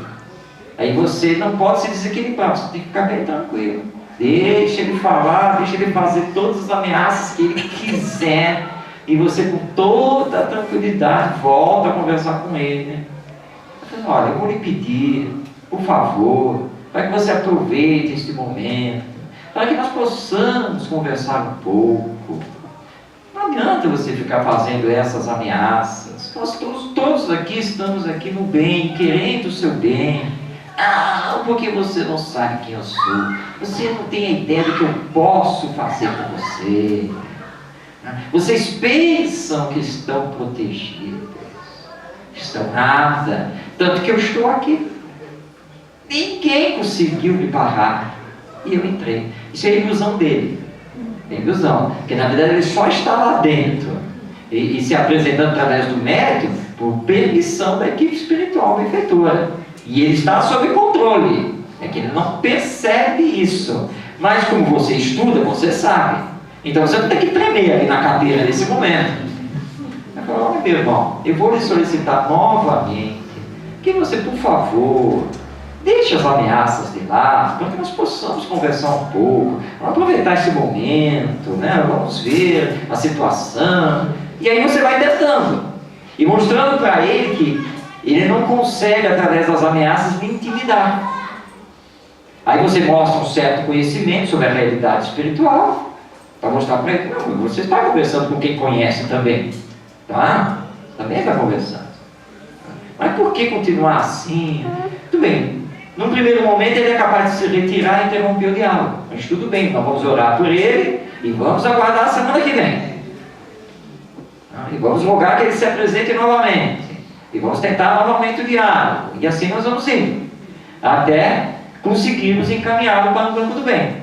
Aí você não pode se desequilibrar, você tem que ficar bem tranquilo. Deixa ele falar, deixa ele fazer todas as ameaças que ele quiser. E você, com toda a tranquilidade, volta a conversar com ele. Olha, eu vou lhe pedir, por favor, para que você aproveite este momento, para que nós possamos conversar um pouco. Não adianta você ficar fazendo essas ameaças. Nós todos aqui estamos aqui no bem, querendo o seu bem. Porque você não sabe quem eu sou. Você não tem a ideia do que eu posso fazer por você. Vocês pensam que estão protegidos. Estão nada. Tanto que eu estou aqui. Ninguém conseguiu me barrar. E eu entrei. Isso é ilusão dele. É ilusão. Porque na verdade ele só está lá dentro. E se apresentando através do mérito por permissão da equipe espiritual benfeitora. E ele está sob controle. É que ele não percebe isso. Mas como você estuda, você sabe. Então você não tem que tremer ali na cadeira nesse momento. Eu falo, olha meu irmão, eu vou lhe solicitar novamente que você, por favor, deixe as ameaças de lado, para que nós possamos conversar um pouco, vamos aproveitar esse momento, né? Vamos ver a situação. E aí você vai tentando e mostrando para ele que ele não consegue, através das ameaças, me intimidar. Aí você mostra um certo conhecimento sobre a realidade espiritual, para mostrar para ele, não, você está conversando com quem conhece também, tá? Também está conversando. Mas por que continuar assim? Tudo bem, num primeiro momento ele é capaz de se retirar e interromper o diálogo. Mas tudo bem, nós vamos orar por ele e vamos aguardar a semana que vem. E vamos rogar que ele se apresente novamente. E vamos tentar novamente o diálogo. E assim nós vamos indo. Até conseguirmos encaminhá-lo para o campo do bem.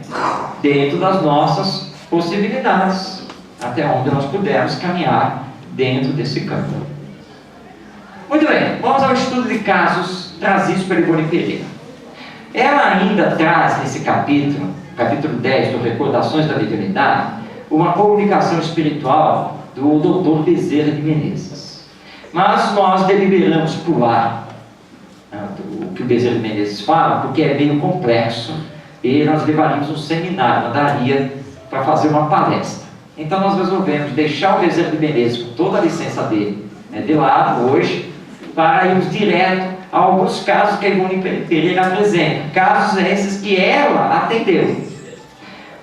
Dentro das nossas possibilidades. Até onde nós pudermos caminhar dentro desse campo. Muito bem. Vamos ao estudo de casos trazidos pela Ivone Pereira. Ela ainda traz nesse capítulo 10 do Recordações da Mediunidade, uma comunicação espiritual do Dr. Bezerra de Menezes. Mas nós deliberamos pular o que o Bezerra de Menezes fala, porque é meio complexo, e nós levaríamos um seminário, não daria para fazer uma palestra. Então nós resolvemos deixar o Bezerra de Menezes, com toda a licença dele, de lado hoje, para irmos direto a alguns casos que a Ivone Pereira apresenta. Casos esses que ela atendeu.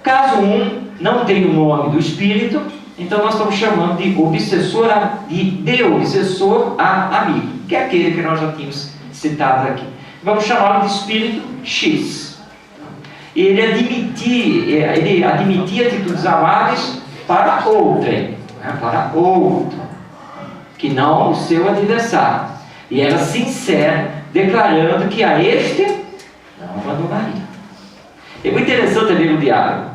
Caso 1 não tem o nome do espírito, então nós estamos chamando de obsessor a amigo, que é aquele que nós já tínhamos citado aqui. Vamos chamá-lo de espírito X. Ele admitia atitudes amáveis para outrem, para outro, que não o seu adversário. E era sincero, declarando que a este não abandonaria. É muito interessante ver o diálogo.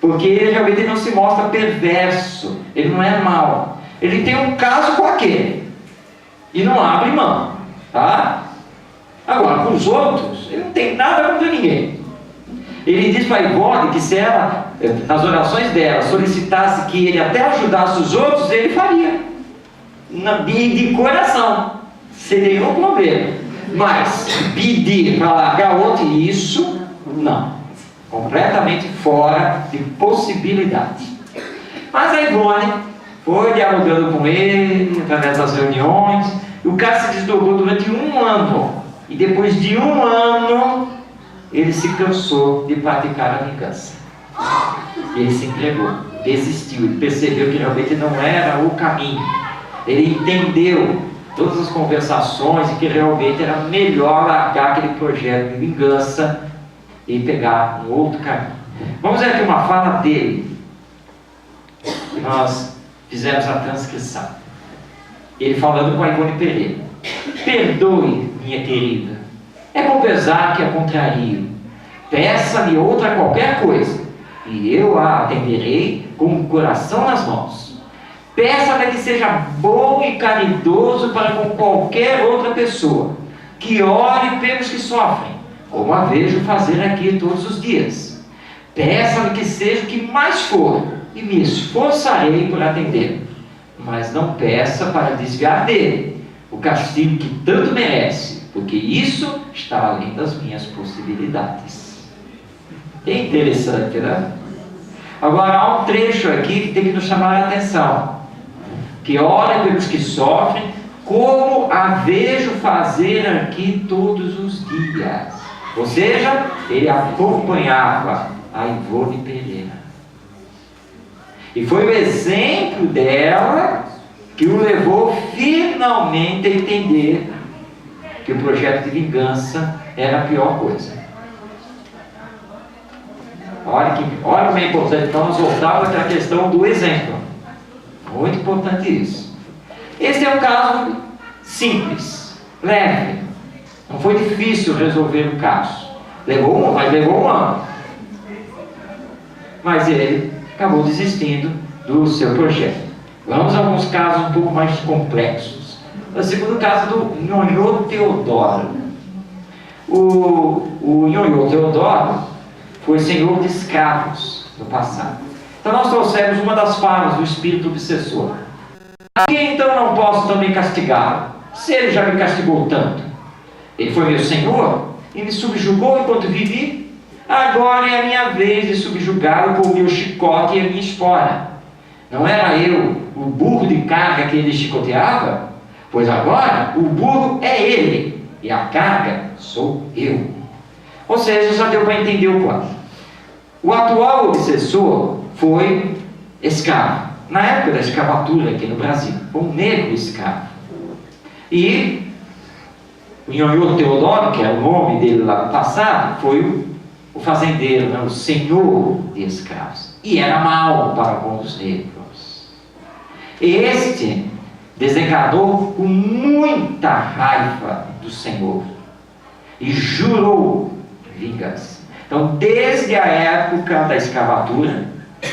Porque ele realmente não se mostra perverso, ele não é mau. Ele tem um caso com aquele e não abre mão, tá? Agora, com os outros, ele não tem nada contra ninguém. Ele diz para a Ivone que se ela, nas orações dela, solicitasse que ele até ajudasse os outros, ele faria. De coração, sem nenhum problema. Mas pedir para largar outro, isso, não. Completamente fora de possibilidade. Mas a Ivone foi dialogando com ele através das reuniões, e o caso se desdobrou durante 1 ano. E depois de 1 ano, ele se cansou de praticar a vingança. Ele se entregou, desistiu, ele percebeu que realmente não era o caminho. Ele entendeu todas as conversações e que realmente era melhor largar aquele projeto de vingança e pegar um outro caminho. Vamos ver aqui uma fala dele, que nós fizemos a transcrição. Ele falando com a Ivone Pereira: perdoe, minha querida, é com pesar que a contrario. Peça-me outra qualquer coisa, e eu a atenderei com o coração nas mãos. Peça-me que seja bom e caridoso para com qualquer outra pessoa, que ore pelos que sofrem, como a vejo fazer aqui todos os dias. Peça-me que seja o que mais for, e me esforçarei por atender. Mas não peça para desviar dele, o castigo que tanto merece, porque isso está além das minhas possibilidades. É interessante, né? Agora, há um trecho aqui que tem que nos chamar a atenção, que ora pelos que sofrem, como a vejo fazer aqui todos os dias. Ou seja, ele acompanhava a Ivone Pereira. E foi o exemplo dela que o levou finalmente a entender que o projeto de vingança era a pior coisa. Olha como é importante. Então nós voltamos à questão do exemplo. Muito importante isso. Esse é um caso simples, leve. Não foi difícil resolver o caso. Levou um ano. Mas ele acabou desistindo do seu projeto. Vamos a alguns casos um pouco mais complexos. O segundo caso do Nhonhô Teodoro. O Nhonhô Teodoro foi senhor de escravos no passado. Então nós trouxemos uma das falas do espírito obsessor. Por que então não posso também castigá-lo? Se ele já me castigou tanto. Ele foi meu senhor e me subjugou enquanto vivi. Agora é a minha vez de subjugá-lo com o meu chicote e a minha espora. Não era eu o burro de carga que ele chicoteava? Pois agora o burro é ele e a carga sou eu. Ou seja, já deu para entender o quadro. O atual obsessor foi escravo. Na época da escravatura aqui no Brasil, foi um negro escravo. E o Nhonhô Teodoro, que era o nome dele lá no passado, foi o fazendeiro, né, o senhor de escravos. E era mau para com os negros. Este desencadeou com muita raiva do Senhor e jurou vingança. Então, desde a época da escravatura,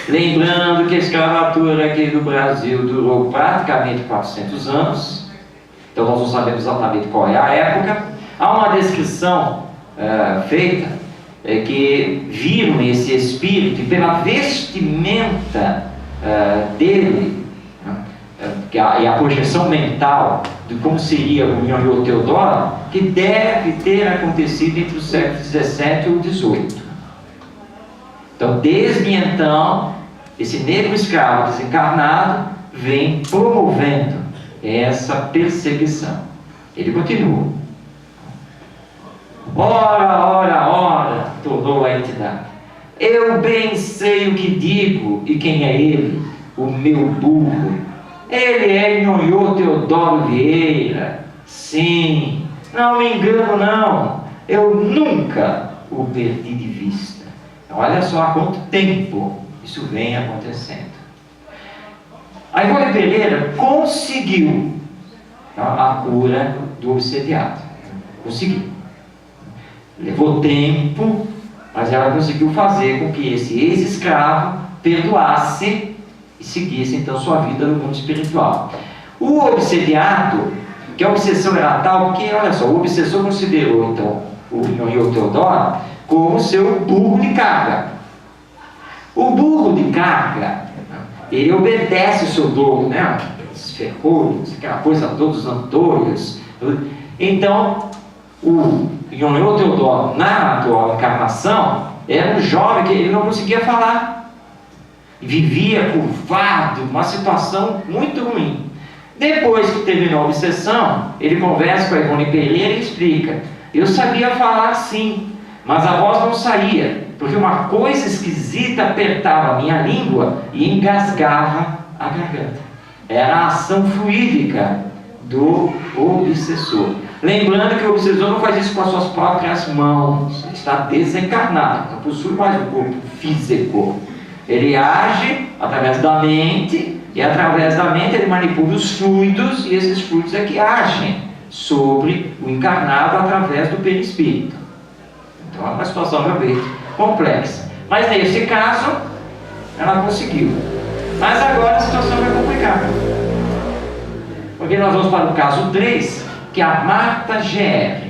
lembrando que a escravatura aqui no Brasil durou praticamente 400 anos, então nós não sabemos exatamente qual é a época. Há uma descrição feita que viram esse espírito e pela vestimenta dele, e a projeção mental de como seria o Nhonhô Teodoro, que deve ter acontecido entre os séculos 17 ou 18. Então, desde então, esse negro escravo desencarnado vem promovendo essa perseguição. Ele continua. Ora, tornou a entidade. Eu bem sei o que digo e quem é ele, o meu burro. Ele é Nhonhô Teodoro Vieira. Sim, não me engano não. Eu nunca o perdi de vista. Então, olha só há quanto tempo isso vem acontecendo. A Ivone Pereira conseguiu a cura do obsediado. Conseguiu. Levou tempo, mas ela conseguiu fazer com que esse ex-escravo perdoasse e seguisse então sua vida no mundo espiritual. O obsediado, que a obsessão era tal, porque olha só, o obsessor considerou então o Nhonhô Teodoro como seu burro de carga. O burro de carga, ele obedece o seu dono, né? Os ferrolhos, aquela coisa todos os antônios. Então, o Nhonhô Teodoro, na atual encarnação, era um jovem que ele não conseguia falar. Vivia curvado, uma situação muito ruim. Depois que terminou a obsessão, ele conversa com a Ivone Pereira e explica: eu sabia falar sim, mas a voz não saía, porque uma coisa esquisita apertava a minha língua e engasgava a garganta. Era a ação fluídica do obsessor. Lembrando que o obsessor não faz isso com as suas próprias mãos, ele está desencarnado, não possui mais um corpo físico. Ele age através da mente, e através da mente ele manipula os fluidos, e esses fluidos é que agem sobre o encarnado através do perispírito. Então é uma situação realmente complexa. Mas nesse caso, ela conseguiu. Mas agora a situação vai complicar. Porque nós vamos para o caso 3, que é a Marta GR.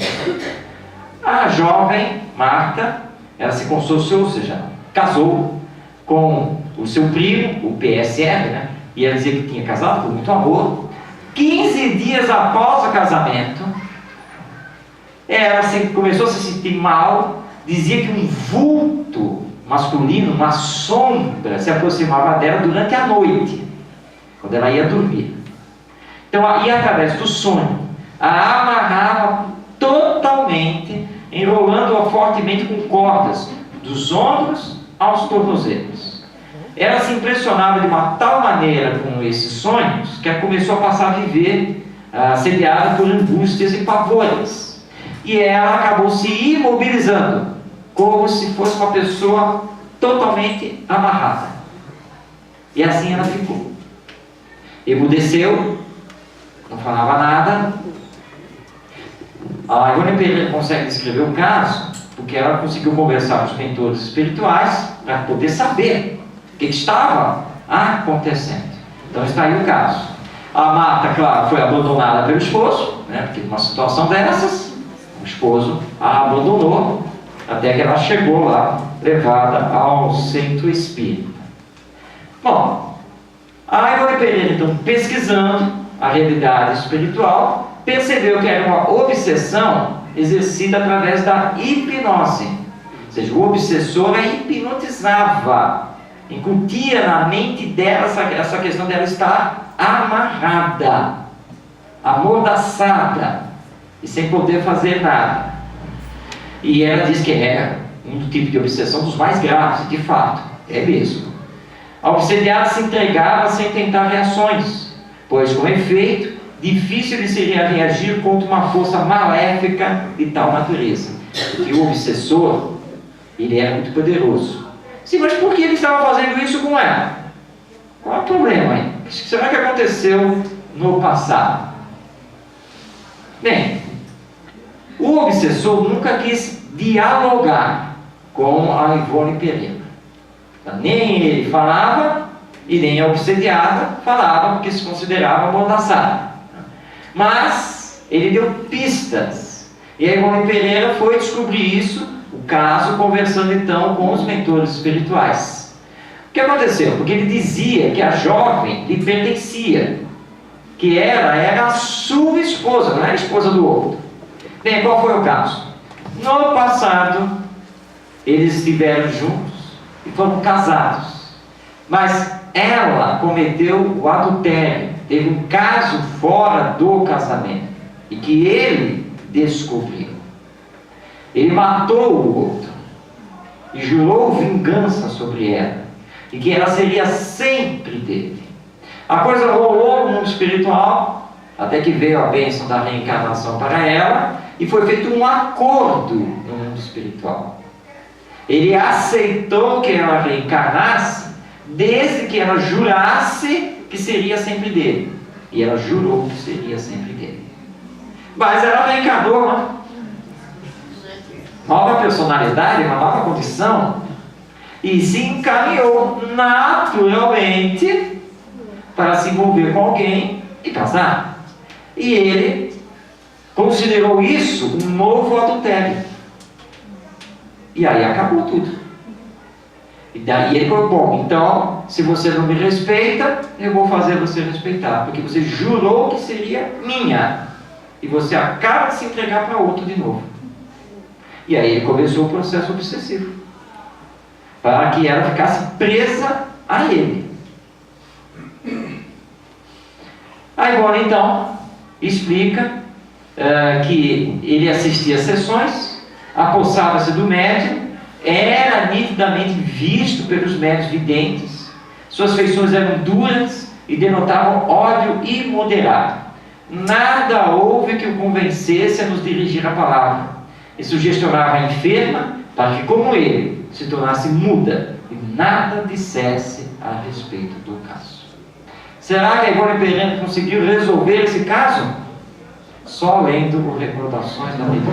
A jovem Marta, ela se consorciou, ou seja, casou com o seu primo, o PSR, né? E ela dizia que tinha casado com muito amor. 15 dias após o casamento, ela começou a se sentir mal, dizia que um vulto masculino, uma sombra, se aproximava dela durante a noite, quando ela ia dormir. Então, aí, através do sonho, a amarrava totalmente, enrolando-a fortemente com cordas, dos ombros aos tornozelos. Ela se impressionava de uma tal maneira com esses sonhos, que ela começou a passar a viver assediada por angústias e pavores. E ela acabou se imobilizando, como se fosse uma pessoa totalmente amarrada. E assim ela ficou. Emudeceu, não falava nada. A Ivone Pereira consegue descrever o caso, porque ela conseguiu conversar com os mentores espirituais para poder saber o que estava acontecendo. Então está aí o caso. A Marta, claro, foi abandonada pelo esposo, né, porque numa situação dessas, o esposo a abandonou, até que ela chegou lá, levada ao centro espírita. Bom, a Ivone Pereira, então, pesquisando a realidade espiritual, percebeu que era uma obsessão exercida através da hipnose. Ou seja, o obsessor a hipnotizava, incutia na mente dela essa questão dela estar amarrada, amordaçada e sem poder fazer nada. E ela diz que é um tipo de obsessão dos mais graves, de fato, é mesmo. A obsediada se entregava sem tentar reações, pois, com efeito, difícil lhe seria reagir contra uma força maléfica de tal natureza. Porque o obsessor, ele era muito poderoso. Sim, mas por que ele estava fazendo isso com ela? Qual é o problema aí? O que será que aconteceu no passado? Bem, o obsessor nunca quis dialogar com a Ivone Pereira. Nem ele falava e nem a obsediada falava, porque se considerava amordaçada. Mas ele deu pistas. E a Ivone Pereira foi descobrir isso, o caso, conversando então com os mentores espirituais. O que aconteceu? Porque ele dizia que a jovem lhe pertencia, que ela era a sua esposa, não era a esposa do outro. Bem, qual foi o caso? No passado, eles estiveram juntos e foram casados. Mas ela cometeu o adultério, teve um caso fora do casamento, e que ele descobriu. Ele matou o outro e jurou vingança sobre ela, e que ela seria sempre dele. A coisa rolou no mundo espiritual, até que veio a bênção da reencarnação para ela, e foi feito um acordo no mundo espiritual. Ele aceitou que ela reencarnasse, desde que ela jurasse que seria sempre dele. E ela jurou que seria sempre dele. Mas ela reencarnou, né? Nova personalidade, uma nova condição, e se encaminhou naturalmente para se envolver com alguém e casar. E ele considerou isso um novo adultério. E aí acabou tudo. E daí ele falou: bom, então, se você não me respeita, eu vou fazer você respeitar, porque você jurou que seria minha, e você acaba de se entregar para outro de novo. E aí ele começou o processo obsessivo, para que ela ficasse presa a ele. A Ivone então explica que ele assistia a sessões, apossava-se do médium, era nitidamente visto pelos médios videntes, suas feições eram duras e denotavam ódio imoderado. Nada houve que o convencesse a nos dirigir a palavra, e sugestionava a enferma para que, como ele, se tornasse muda e nada dissesse a respeito do caso. Será que a Ivone Pereira conseguiu resolver esse caso? Só lendo o Recordações da Medicina.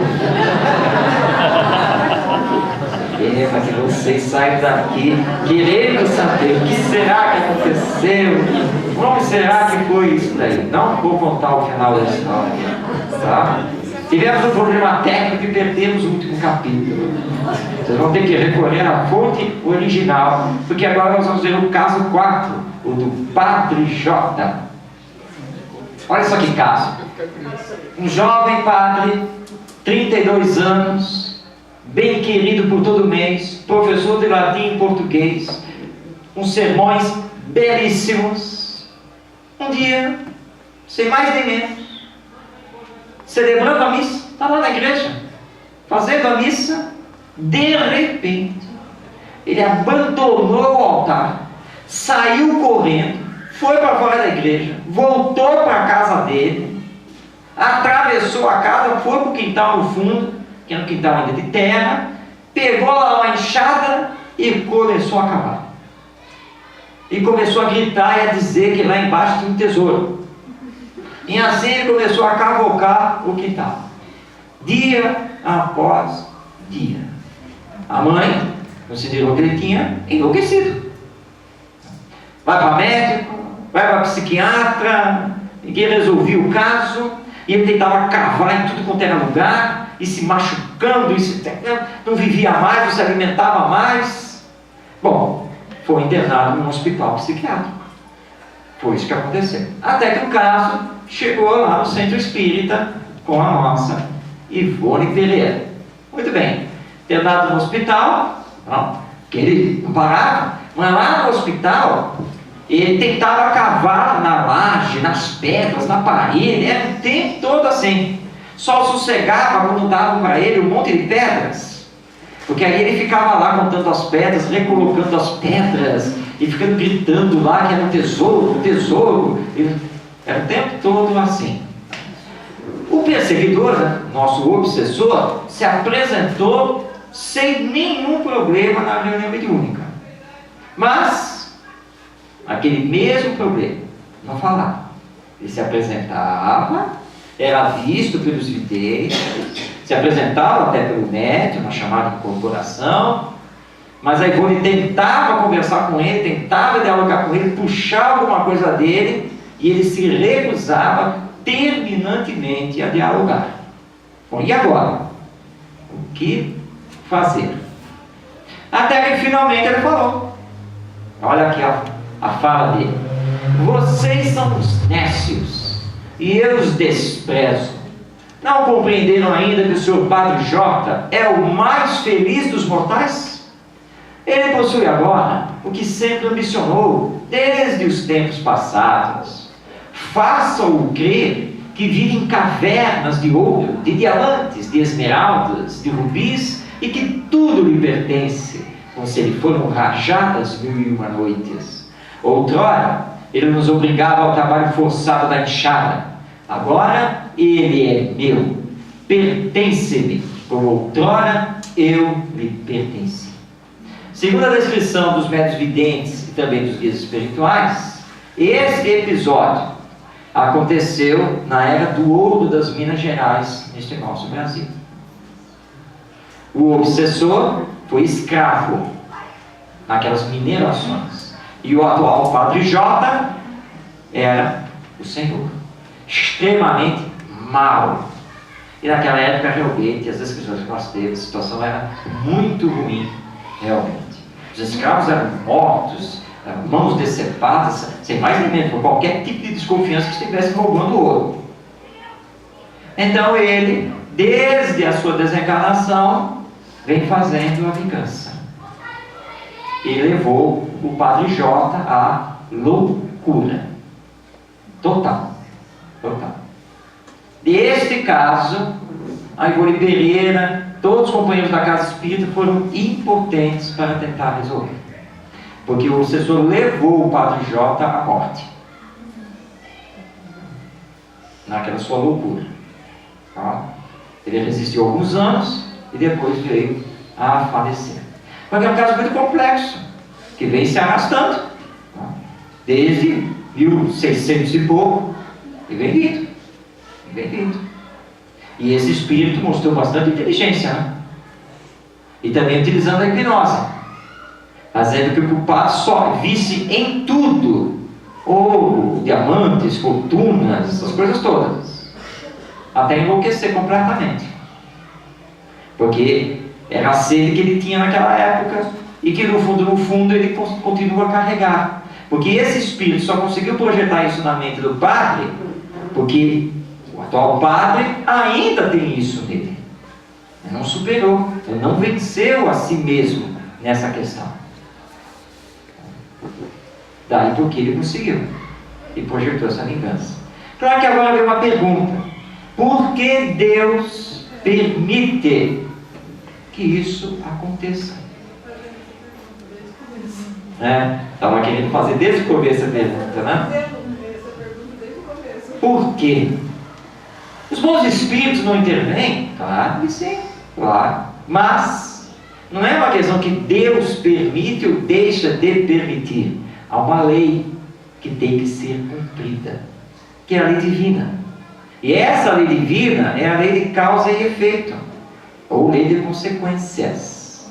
É para que vocês saiam daqui querendo saber o que será que aconteceu, como será que foi isso daí. Não vou contar o final da história, tá? Tivemos um problema técnico e perdemos o último capítulo. Vocês vão ter que recorrer à fonte original, porque agora nós vamos ver o caso 4, o do Padre J. Olha só que caso. Um jovem padre, 32 anos, bem querido por todo mês, professor de latim e português, uns sermões belíssimos. Um dia, sem mais nem menos, celebrando a missa, está lá na igreja, fazendo a missa, de repente, ele abandonou o altar, saiu correndo, foi para fora da igreja, voltou para a casa dele, atravessou a casa, foi para o quintal no fundo, que era um quintal ainda de terra, pegou lá uma enxada e começou a cavar. E começou a gritar e a dizer que lá embaixo tinha um tesouro. E assim ele começou a cavocar o quintal, dia após dia. A mãe considerou que ele tinha enlouquecido. Vai para médico, vai para psiquiatra, ninguém resolvia o caso, e ele tentava cavar em tudo quanto era lugar, e se machucando, não vivia mais, não se alimentava mais. Bom, foi internado num hospital psiquiátrico. Foi isso que aconteceu. Até que o caso chegou lá no centro espírita com a nossa Ivone Pereira. Muito bem, internado no hospital, que ele não parava, mas lá no hospital ele tentava cavar na laje, nas pedras, na parede, era o tempo todo assim. Só sossegava quando davam para ele um monte de pedras, porque aí ele ficava lá contando as pedras, recolocando as pedras e ficando gritando lá que era um tesouro, tesouro. Era o tempo todo assim. O perseguidor, nosso obsessor, se apresentou sem nenhum problema na reunião mediúnica. Mas aquele mesmo problema, não falava. Ele se apresentava, era visto pelos videntes, se apresentava até pelo médium, na chamada incorporação, mas a Ivone tentava conversar com ele, tentava dialogar com ele, puxava alguma coisa dele, e ele se recusava terminantemente a dialogar. Bom, e agora? O que fazer? Até que finalmente ele falou. Olha aqui a fala dele. Vocês são os nécios, e eu os desprezo. Não compreenderam ainda que o Sr. Padre J é o mais feliz dos mortais? Ele possui agora o que sempre ambicionou desde os tempos passados. Façam-o crer que vive em cavernas de ouro, de diamantes, de esmeraldas, de rubis, e que tudo lhe pertence, como se lhe foram rajadas 1001 noites. Outrora, ele nos obrigava ao trabalho forçado da enxada. Agora, ele é meu, pertence-me, como outrora eu lhe pertenci. Segundo a descrição dos médiuns videntes e também dos guias espirituais, esse episódio aconteceu na era do ouro das Minas Gerais, neste nosso Brasil. O obsessor foi escravo naquelas minerações, e o atual Padre J era o Senhor, extremamente mau. E naquela época, realmente, as descrições que nós temos, a situação era muito ruim, realmente. Os escravos eram mortos, mãos decepadas, sem mais nem menos, por qualquer tipo de desconfiança que estivesse roubando ouro. Então ele, desde a sua desencarnação, vem fazendo a vingança. E levou o Padre J à loucura. Total. Neste caso, a Ivone Pereira, todos os companheiros da Casa Espírita foram impotentes para tentar resolver. Porque o obsessor levou o Padre J à morte. Naquela sua loucura. Ele resistiu alguns anos e depois veio a falecer. Porque é um caso muito complexo, que vem se arrastando desde 1600 e pouco, e vem vindo. E esse espírito mostrou bastante inteligência, né? E também utilizando a hipnose, fazendo que o culpado só visse em tudo ouro, diamantes, fortunas, essas coisas todas, até enlouquecer completamente, porque era a sede que ele tinha naquela época e que no fundo ele continua a carregar, porque esse espírito só conseguiu projetar isso na mente do padre porque o atual padre ainda tem isso nele. Ele não superou, ele não venceu a si mesmo nessa questão. Daí porque ele conseguiu e projetou essa vingança. Claro que agora vem uma pergunta: por que Deus permite que isso aconteça? Estava querendo fazer desde o começo a pergunta, né? Por quê? Os bons espíritos não intervêm? Claro que sim, claro. Mas não é uma questão que Deus permite ou deixa de permitir. Há uma lei que tem que ser cumprida, que é a lei divina. E essa lei divina é a lei de causa e efeito, ou lei de consequências.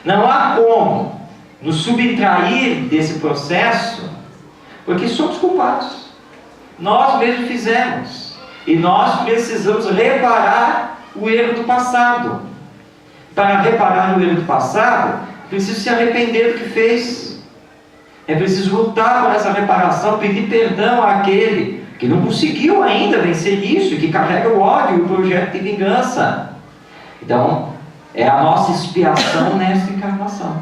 Não há como nos subtrair desse processo, porque somos culpados. Nós mesmos fizemos. E nós precisamos reparar o erro do passado. Para reparar o erro do passado, é preciso se arrepender do que fez. É preciso lutar por essa reparação, pedir perdão àquele que não conseguiu ainda vencer isso, que carrega o ódio e o projeto de vingança. Então, é a nossa expiação nesta encarnação.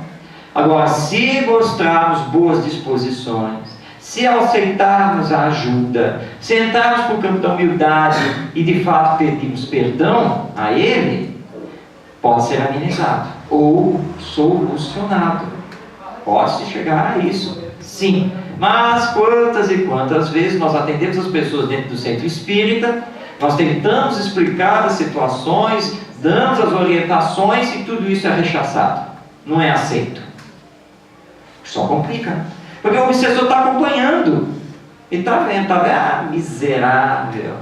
Agora, se mostrarmos boas disposições, se aceitarmos a ajuda, se entrarmos para o campo da humildade e de fato pedirmos perdão a Ele, pode ser amenizado ou solucionado. Pode-se chegar a isso, sim. Mas quantas e quantas vezes nós atendemos as pessoas dentro do centro espírita, nós tentamos explicar as situações, damos as orientações e tudo isso é rechaçado, não é aceito. Só complica. Porque o obsessor está acompanhando. Ele está vendo, miserável.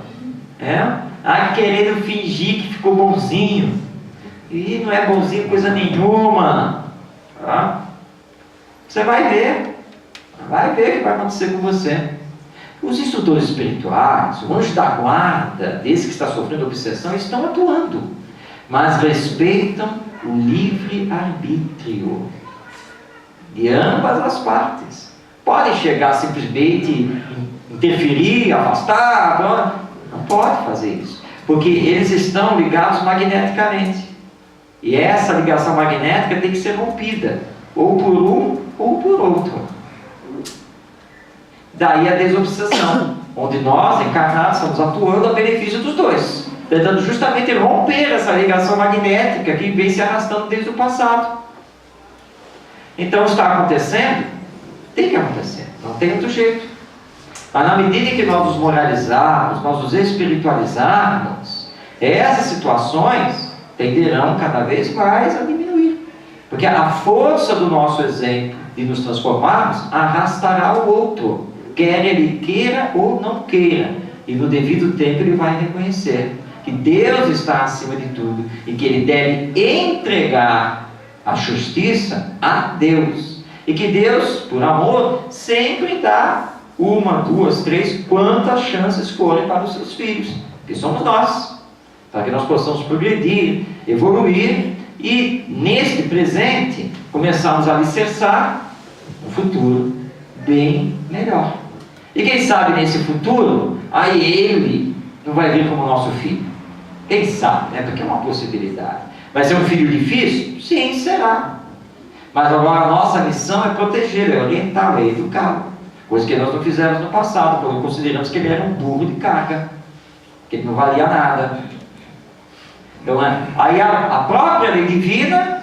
Querendo fingir que ficou bonzinho. E não é bonzinho coisa nenhuma. Você vai ver. Vai ver o que vai acontecer com você. Os instrutores espirituais, o anjo da guarda, desse que está sofrendo obsessão, estão atuando. Mas respeitam o livre-arbítrio de ambas as partes. Podem chegar simplesmente, interferir, afastar, não pode fazer isso, porque eles estão ligados magneticamente, e essa ligação magnética tem que ser rompida, ou por um ou por outro. Daí a desobsessão, onde nós, encarnados, estamos atuando a benefício dos dois, tentando justamente romper essa ligação magnética que vem se arrastando desde o passado. Então está acontecendo? Tem que acontecer, não tem outro jeito. Mas na medida em que nós nos moralizarmos, nós nos espiritualizarmos, essas situações tenderão cada vez mais a diminuir. Porque a força do nosso exemplo de nos transformarmos arrastará o outro, quer ele queira ou não queira. E no devido tempo ele vai reconhecer que Deus está acima de tudo e que ele deve entregar a justiça a Deus. E que Deus, por amor, sempre dá 1, 2, 3, quantas chances forem para os seus filhos, que somos nós, para que nós possamos progredir, evoluir e, neste presente, começarmos a alicerçar um futuro bem melhor. E quem sabe nesse futuro, aí ele não vai vir como nosso filho. Quem sabe, né? Porque é uma possibilidade. Vai ser um filho difícil? Sim, será. Mas agora a nossa missão é protegê-lo, é orientá-lo, é educá-lo. Coisa que nós não fizemos no passado, porque consideramos que ele era um burro de carga, que ele não valia nada. Então, aí a própria lei divina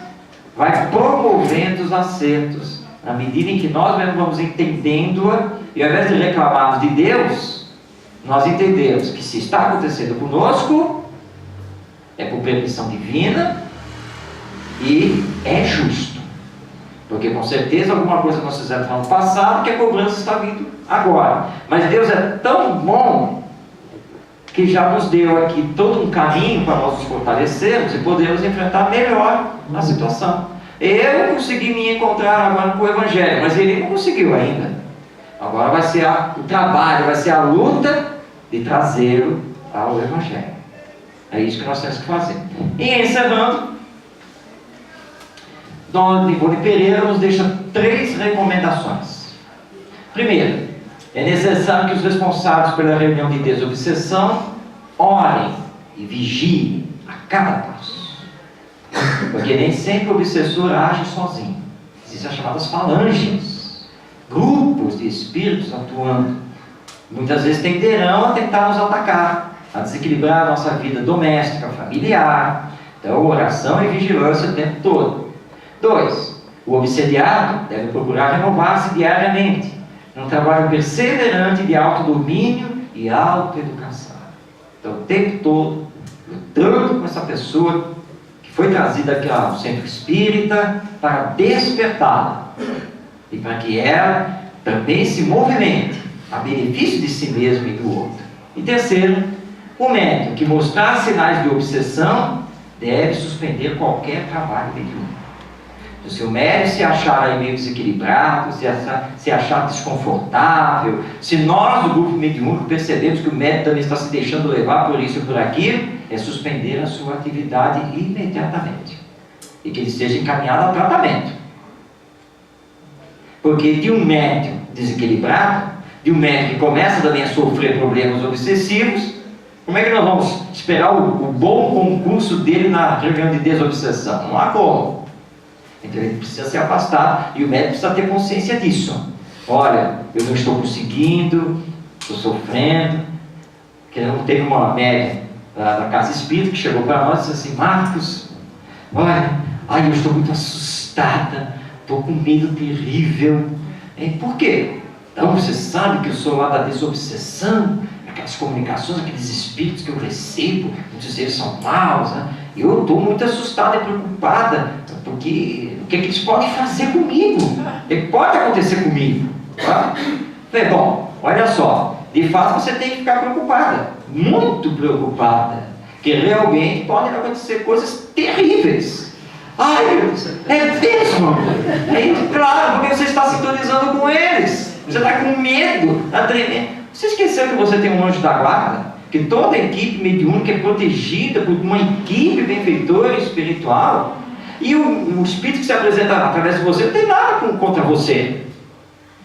vai promovendo os acertos, na medida em que nós mesmos vamos entendendo-a, e ao invés de reclamarmos de Deus, nós entendemos que se está acontecendo conosco, é por permissão divina e é justo. Porque com certeza alguma coisa nós fizemos no ano passado que a cobrança está vindo agora. Mas Deus é tão bom que já nos deu aqui todo um caminho para nós nos fortalecermos e podermos enfrentar melhor a situação. Eu consegui me encontrar agora com o Evangelho, mas ele não conseguiu ainda. Agora vai ser o trabalho, vai ser a luta de trazê-lo ao Evangelho. É isso que nós temos que fazer. E encerrando, Dona Ivone Pereira nos deixa 3 recomendações. Primeiro, É necessário que os responsáveis pela reunião de desobsessão orem e vigiem a cada passo. Porque nem sempre o obsessor age sozinho. Existem as chamadas falanges, grupos de espíritos atuando. Muitas vezes tenderão a tentar nos atacar, a desequilibrar a nossa vida doméstica, familiar. Então, oração e vigilância o tempo todo. 2. O obsediado deve procurar renovar-se diariamente, num trabalho perseverante de autodomínio e autoeducação. Então, o tempo todo, lutando com essa pessoa que foi trazida aqui ao centro espírita para despertá-la e para que ela também se movimente a benefício de si mesmo e do outro. E terceiro, o médium que mostrar sinais de obsessão deve suspender qualquer trabalho mediúnico. Se o médium se achar aí meio desequilibrado, se achar desconfortável, se nós do grupo mediúnico percebemos que o médium também está se deixando levar por isso e por aquilo, é suspender a sua atividade imediatamente e que ele seja encaminhado ao tratamento. Porque de um médium desequilibrado, de um médium que começa também a sofrer problemas obsessivos, como é que nós vamos esperar o bom concurso dele na reunião de desobsessão? Não há como. Então ele precisa se afastar e o médico precisa ter consciência disso. Olha, eu não estou conseguindo, estou sofrendo. Teve uma médica da Casa Espírita que chegou para nós e disse assim: Marcos, olha, eu estou muito assustada, estou com medo terrível. Por quê? Então você sabe que eu sou lá da desobsessão, aquelas comunicações, aqueles espíritos que eu recebo, muitos deles são maus, né? Eu estou muito assustada e preocupada, porque o que eles podem fazer comigo? O que pode acontecer comigo? Tá? Falei, bom, olha só, de fato você tem que ficar preocupada, muito preocupada, que realmente podem acontecer coisas terríveis. Ai, é mesmo? Claro, porque você está sintonizando com eles, você está com medo, está tremendo. Você esqueceu que você tem um anjo da guarda? Que toda a equipe mediúnica é protegida por uma equipe benfeitora espiritual, e o espírito que se apresenta através de você não tem nada contra você.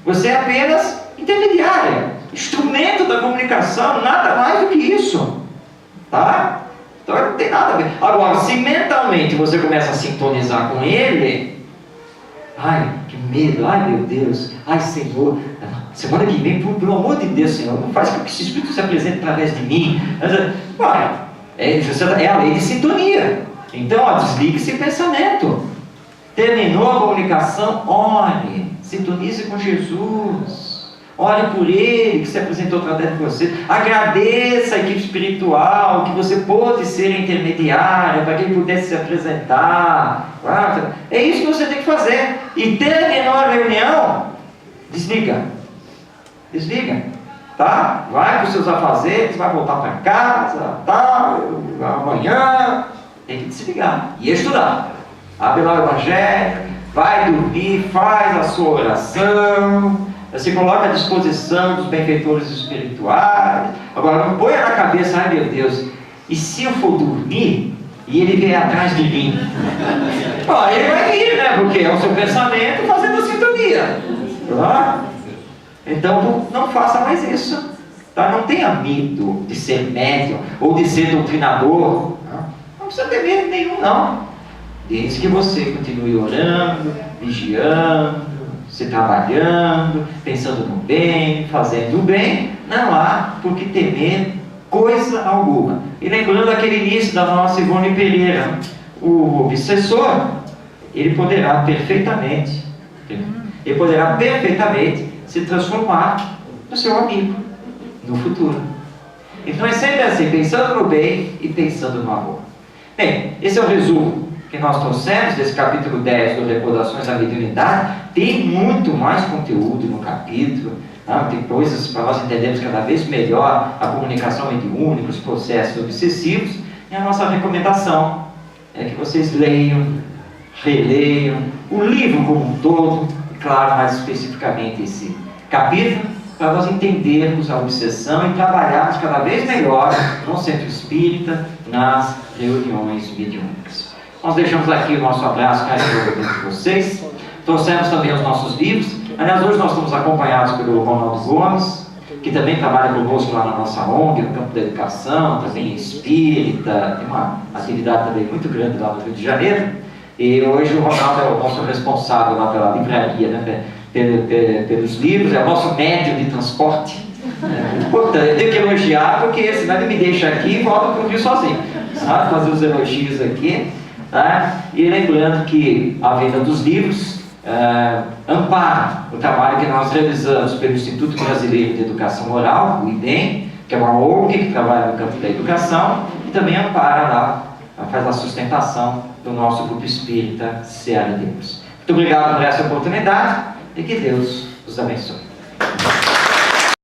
Você é apenas intermediária, instrumento da comunicação, nada mais do que isso, tá? Então não tem nada a ver. Agora, se mentalmente você começa a sintonizar com ele, ai, que medo, ai meu Deus, ai Senhor, semana que vem, pelo amor de Deus, Senhor, não faz com que esse Espírito se apresente através de mim. Olha, é a lei de sintonia. Então, desligue esse pensamento. Terminou a comunicação, ore, sintonize com Jesus. Ore por Ele que se apresentou através de você. Agradeça a equipe espiritual que você pôde ser intermediária para que ele pudesse se apresentar. É isso que você tem que fazer. E terminou a reunião, desliga. Desliga, tá? Vai para os seus afazeres, vai voltar para casa, tá? Amanhã tem que desligar e estudar. Abre lá o Evangelho, vai dormir, faz a sua oração, se coloca à disposição dos benfeitores espirituais. Agora não ponha na cabeça, ai meu Deus, e se eu for dormir e ele vier atrás de mim? Ele vai vir, né? Porque é o seu pensamento fazendo a sintonia, tá? Então não faça mais isso, tá? Não tenha medo de ser médium ou de ser doutrinador, não precisa ter medo nenhum não, desde que você continue orando, vigiando, se trabalhando, pensando no bem, fazendo o bem. Não há por que temer coisa alguma. E lembrando aquele início da nossa Ivone Pereira, o obsessor, ele poderá perfeitamente se transformar no seu amigo no futuro. Então é sempre assim, pensando no bem e pensando no amor. Bem, esse é o resumo que nós trouxemos desse capítulo 10 do Recordações da Mediunidade. Tem muito mais conteúdo no capítulo, tem coisas para nós entendermos cada vez melhor a comunicação mediúnica, os processos obsessivos. E a nossa recomendação é que vocês leiam, releiam o livro como um todo, e claro, mais especificamente esse capítulo, para nós entendermos a obsessão e trabalharmos cada vez melhor no centro espírita, nas reuniões mediúnicas. Nós deixamos aqui o nosso abraço carinhoso para vocês. Trouxemos também os nossos livros. Aliás, hoje nós estamos acompanhados pelo Ronaldo Gomes, que também trabalha conosco lá na nossa ONG, no campo da educação, também espírita, tem uma atividade também muito grande lá no Rio de Janeiro. E hoje o Ronaldo é o nosso responsável lá pela livraria, né, pelos livros, é o nosso médio de transporte. Importante, eu tenho que elogiar, porque senão ele me deixa aqui e volta para o Rio sozinho, sabe? Fazer os elogios aqui, tá? E lembrando que a venda dos livros ampara o trabalho que nós realizamos pelo Instituto Brasileiro de Educação Oral, o IBEM, que é uma ONG que trabalha no campo da educação, e também ampara lá, faz a sustentação do nosso grupo espírita Seara de Deus. Muito obrigado por essa oportunidade e que Deus os abençoe.